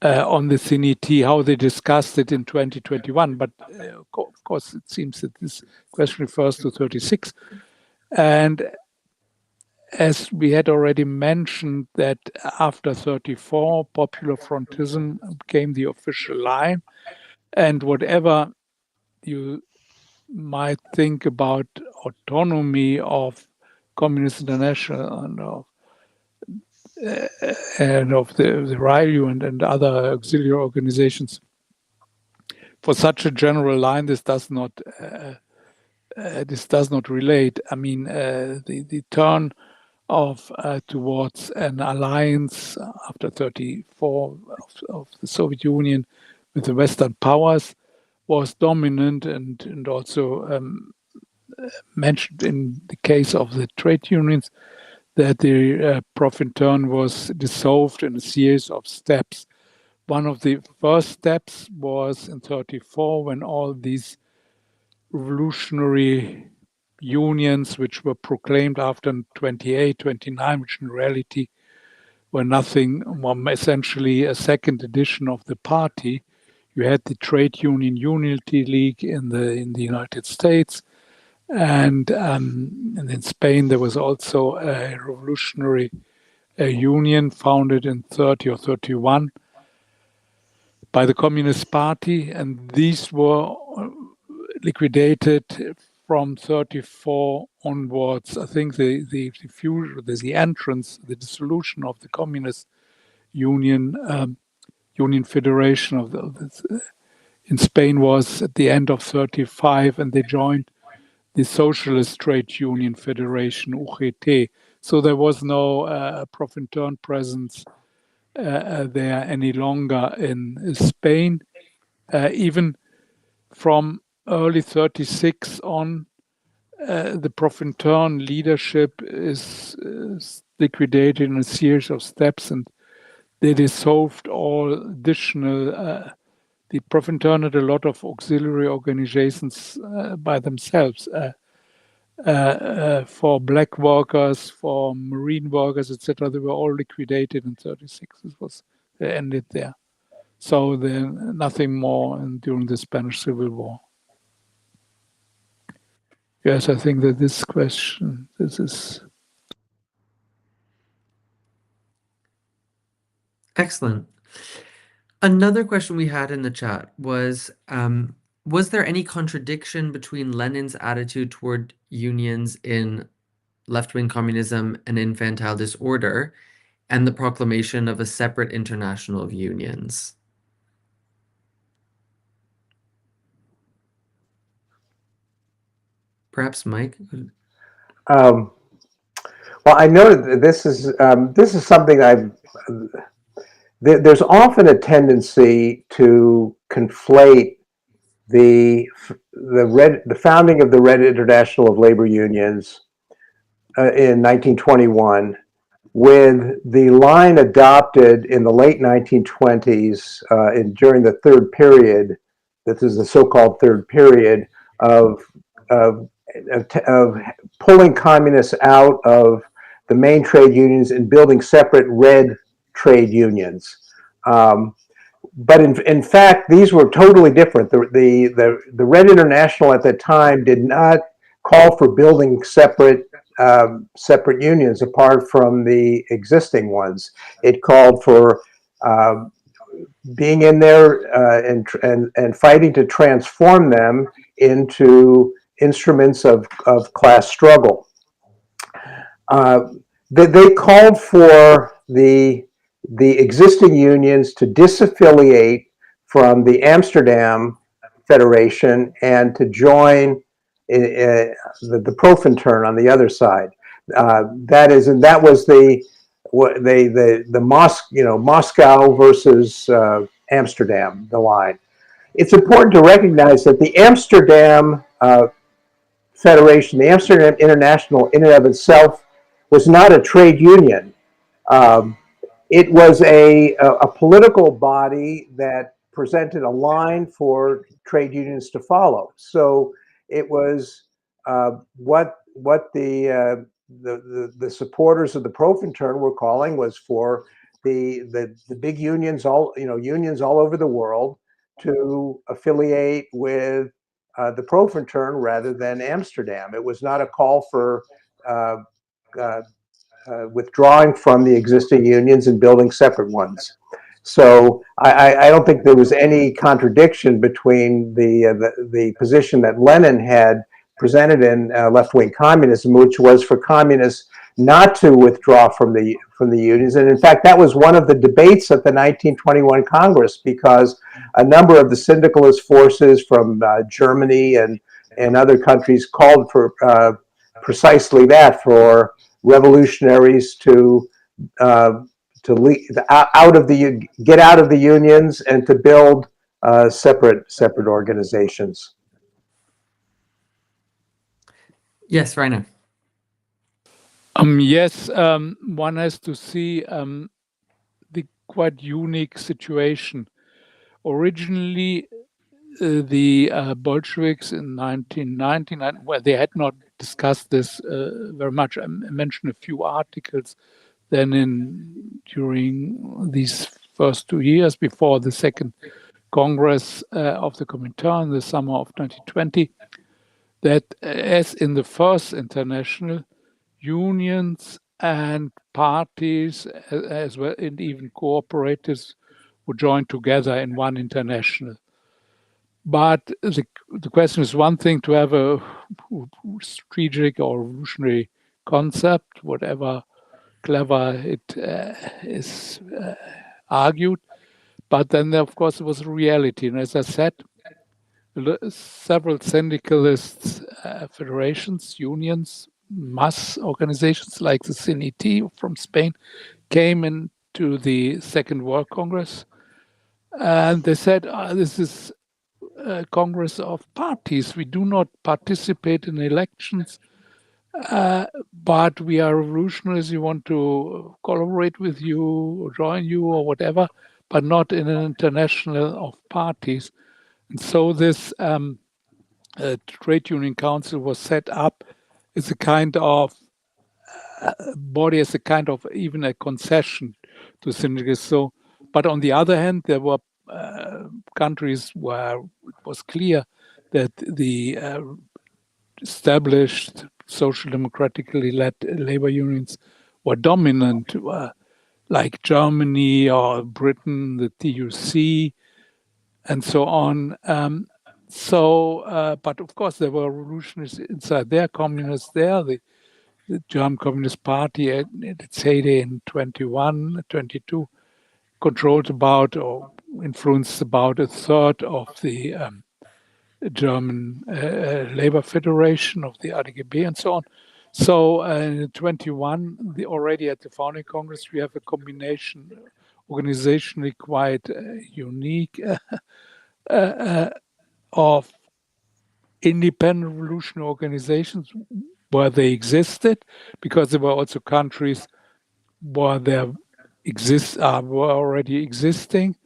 on the CNT, how they discussed it in 2021. But of course, it seems that this question refers to 36. And as we had already mentioned, that after 34, popular frontism became the official line. And whatever you might think about autonomy of Communist International and of the RILU and other auxiliary organizations. For such a general line, this does not relate. I mean, the turn of towards an alliance after 1934 of the Soviet Union with the Western powers was dominant and also mentioned in the case of the trade unions that the Profintern was dissolved in a series of steps. One of the first steps was in 1934 when all these revolutionary unions, which were proclaimed after 1928, 1929, which in reality were nothing, were essentially a second edition of the party. You had the Trade Union Unity League in the United States, and in Spain there was also a revolutionary union founded in 1930 or 1931 by the Communist Party, and these were liquidated from 1934 onwards. I think the entrance, the dissolution of the Communist Union Federation in Spain was at the end of 1935, and they joined the Socialist Trade Union Federation, UGT. So there was no Profintern presence there any longer in Spain. Even from early 1936 on, the Profintern leadership is liquidated in a series of steps, and they dissolved all additional. The Profintern had a lot of auxiliary organizations by themselves for black workers, for marine workers, etc. They were all liquidated in 1936. It was ended there. So then nothing more during the Spanish Civil War. Yes, I think that this is excellent. Another question we had in the chat was there any contradiction between Lenin's attitude toward unions in left-wing communism and infantile disorder and the proclamation of a separate international of unions? Perhaps Mike? Well, I know that this is something there's often a tendency to conflate the founding of the Red International of Labor Unions in 1921 with the line adopted in the late 1920s during the third period. This is the so-called third period of pulling communists out of the main trade unions and building separate red trade unions. But in fact, these were totally different. The Red International at that time did not call for building separate unions apart from the existing ones. It called for being in there and fighting to transform them into instruments of class struggle. They called for the existing unions to disaffiliate from the Amsterdam Federation and to join the Profintern on the other side. That was the Moscow versus Amsterdam, the line. It's important to recognize that the Amsterdam Federation, the Amsterdam International in and of itself, was not a trade union. It was a political body that presented a line for trade unions to follow. So it was what the supporters of the Profintern were calling was for the big unions, unions all over the world, to affiliate with the Profintern rather than Amsterdam. It was not a call for withdrawing from the existing unions and building separate ones. So I don't think there was any contradiction between the position that Lenin had presented in left-wing communism, which was for communists not to withdraw from the unions. And in fact, that was one of the debates at the 1921 Congress, because a number of the syndicalist forces from Germany and other countries called for precisely that, for revolutionaries to get out of the unions and to build separate organizations. Yes, Reiner. Yes, one has to see the quite unique situation. Originally, the Bolsheviks in 1919, well, they had not discussed this very much. I mentioned a few articles then during these first 2 years before the second Congress of the Comintern in the summer of 2020, that as in the first international, unions and parties as well, and even cooperatives, would join together in one international. But the question is, one thing to have a strategic or revolutionary concept, whatever clever it is argued, but then of course it was reality. And as I said, several syndicalists, federations, unions, mass organizations like the CNT from Spain came into the Second World Congress, and they said, this is a Congress of parties. We do not participate in elections, but we are revolutionaries. We want to collaborate with you or join you or whatever, but not in an international of parties. And so this trade union council was set up as a kind of body, as a kind of even a concession to syndicalists. So, but on the other hand, there were countries where it was clear that the established social democratically led labor unions were dominant, like Germany or Britain, the TUC, and so on. But of course, there were revolutionaries inside there, communists there. The German Communist Party at its heyday in 21, 22, controlled about or influenced about a third of the German Labor Federation of the RDGB and so on. So in 21, already at the founding Congress, we have a combination, organizationally quite unique, of independent revolutionary organizations where they existed, because there were also countries where there were already existing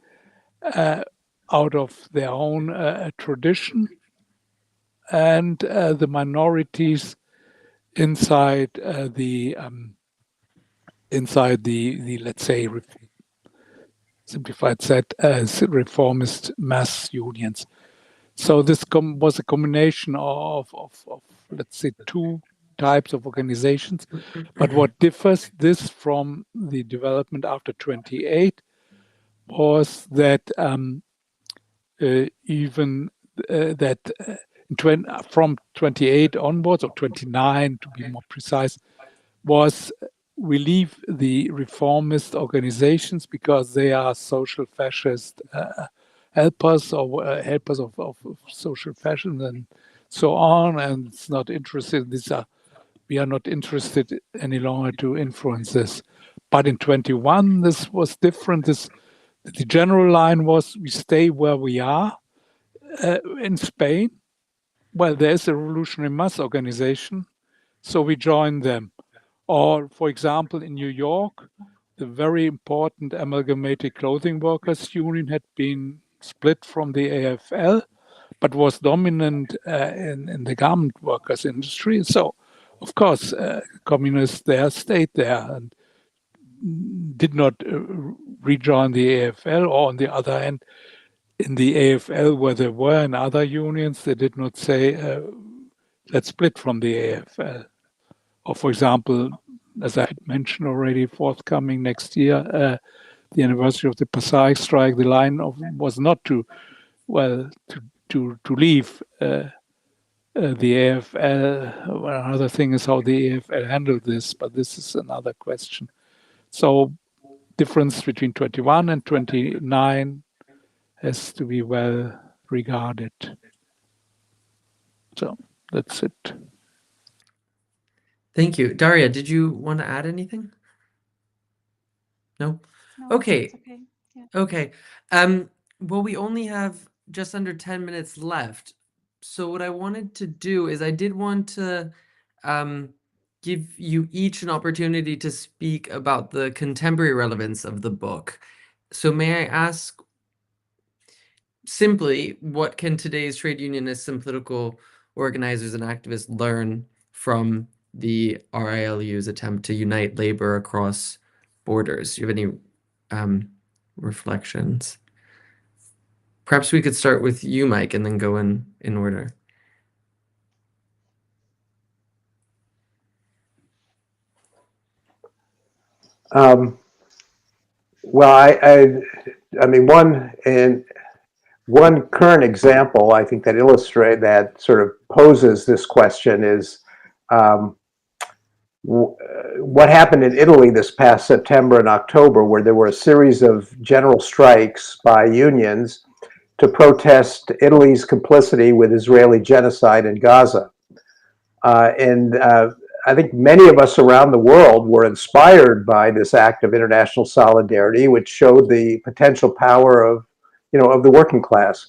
out of their own tradition, and the minorities inside the let's say simplified set as reformist mass unions. So this was a combination of let's say two types of organizations. But what differs this from the development after 28 was that from 28 onwards, or 29 to be more precise, was we leave the reformist organizations because they are social fascist helpers or helpers of social fashion and so on, and it's not interested. We are not interested any longer to influence this. But in 21, this was different. The general line was, we stay where we are. In Spain, well, there's a revolutionary mass organization, so we join them. Or, for example, in New York, the very important Amalgamated Clothing Workers Union had been split from the AFL, but was dominant in the garment workers industry. So, of course, communists there stayed there and did not rejoin the AFL. Or on the other hand, in the AFL, where there were in other unions, they did not say, let's split from the AFL. Or, for example, as I had mentioned already, forthcoming next year, the anniversary of the Passaic strike, the line was not to leave the AFL. Well, another thing is how the AFL handled this, but this is another question. So difference between 21 and 29 has to be well regarded. So that's it. Thank you. Daria, did you want to add anything? No? No, Okay. it's okay. Yeah. Okay. Well, we only have just under 10 minutes left. So what I wanted to do is I did want to give you each an opportunity to speak about the contemporary relevance of the book. So may I ask simply, what can today's trade unionists and political organizers and activists learn from the RILU's attempt to unite labor across borders? Do you have any reflections? Perhaps we could start with you, Mike, and then go in order. Well, I mean, one current example I think that sort of poses this question is what happened in Italy this past September and October, where there were a series of general strikes by unions to protest Italy's complicity with Israeli genocide in Gaza. I think many of us around the world were inspired by this act of international solidarity, which showed the potential power of the working class.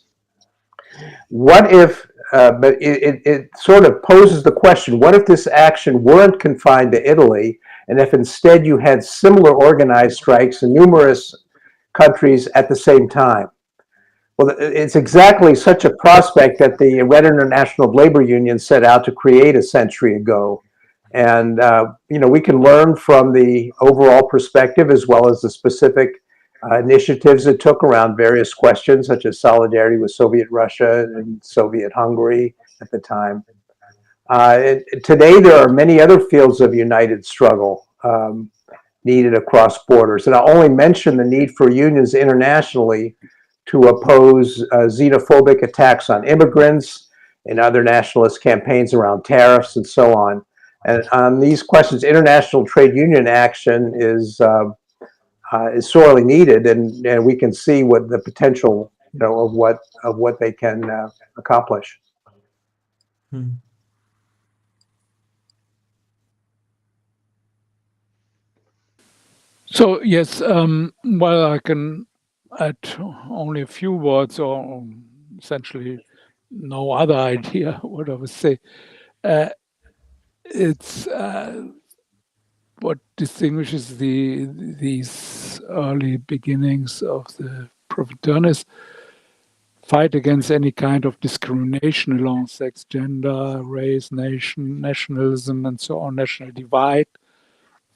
What if, but it sort of poses the question, what if this action weren't confined to Italy, and if instead you had similar organized strikes in numerous countries at the same time? Well, it's exactly such a prospect that the Red International Labor Union set out to create a century ago. And, we can learn from the overall perspective as well as the specific initiatives it took around various questions, such as solidarity with Soviet Russia and Soviet Hungary at the time. Today, there are many other fields of united struggle needed across borders. And I'll only mention the need for unions internationally to oppose xenophobic attacks on immigrants and other nationalist campaigns around tariffs and so on. And on these questions, international trade union action is sorely needed, and we can see what the potential, of what they can accomplish. So yes, well, I can add only a few words, or essentially no other idea what I would say. It's what distinguishes these early beginnings of the Profiternists fight against any kind of discrimination along sex, gender, race, nationalism, and so on, national divide.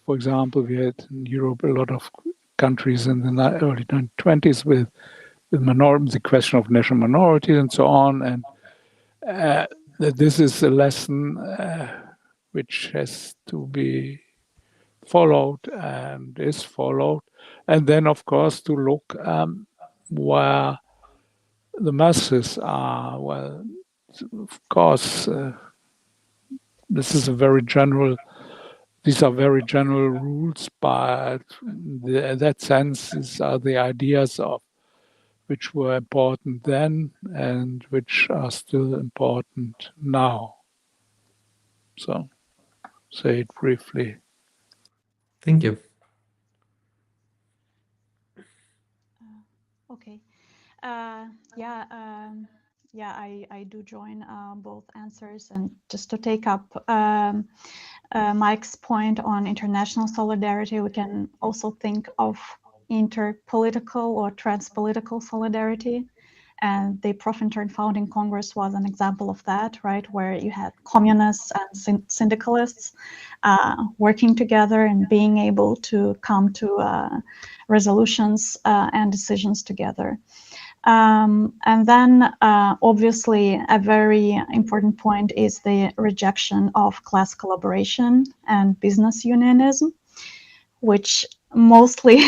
For example, we had in Europe a lot of countries in the early 1920s with the question of national minorities and so on, and that this is a lesson which has to be followed and is followed. And then, of course, to look where the masses are. Well, of course, this is a very general, these are very general rules, but in that sense, these are the ideas of which were important then and which are still important now. So, say it briefly. Thank you. Okay. I do join both answers, and just to take up Mike's point on international solidarity, we can also think of interpolitical or transpolitical solidarity. And the Profintern Founding Congress was an example of that, right? Where you had communists and syndicalists working together and being able to come to resolutions and decisions together. And then obviously a very important point is the rejection of class collaboration and business unionism, which mostly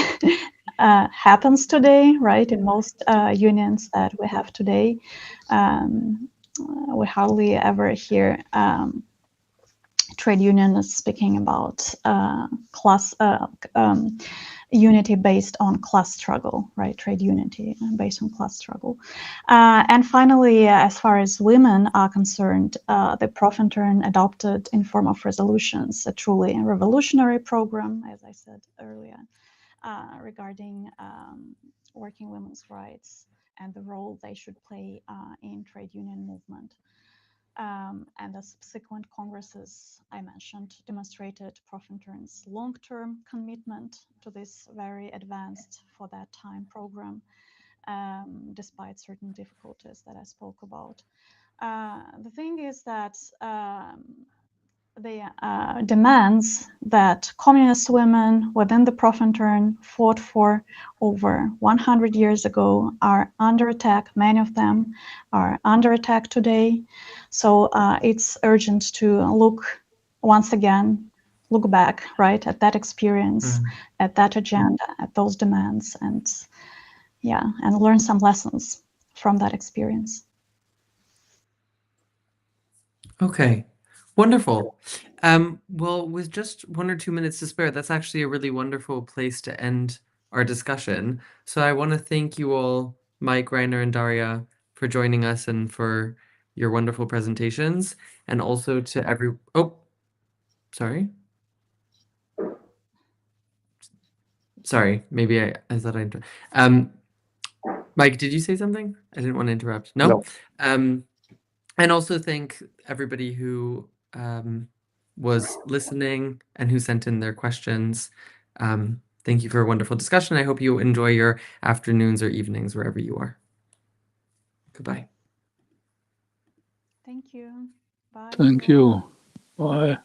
happens today, right? In most unions that we have today, we hardly ever hear trade unionists speaking about class unity based on class struggle, right? Trade unity based on class struggle. And finally, as far as women are concerned, the Profintern adopted in form of resolutions a truly revolutionary program, as I said earlier, regarding working women's rights and the role they should play in trade union movement. And the subsequent congresses I mentioned demonstrated Profintern's long-term commitment to this very advanced for that time program, despite certain difficulties that I spoke about. The thing is that the demands that communist women within the Profintern fought for over 100 years ago are under attack. Many of them are under attack today. So it's urgent to look once again, look back, right, at that experience, at that agenda, at those demands, and yeah, and learn some lessons from that experience. Okay. Wonderful. Well, with just 1 or 2 minutes to spare, that's actually a really wonderful place to end our discussion. So I want to thank you all, Mike, Reiner, and Daria, for joining us and for your wonderful presentations, and also to sorry. Sorry, maybe I thought I Mike, did you say something? I didn't want to interrupt. No? And also thank everybody who was listening and who sent in their questions. Thank you for a wonderful discussion. I hope you enjoy your afternoons or evenings wherever you are. Goodbye. Thank you. Bye. Thank you. Bye.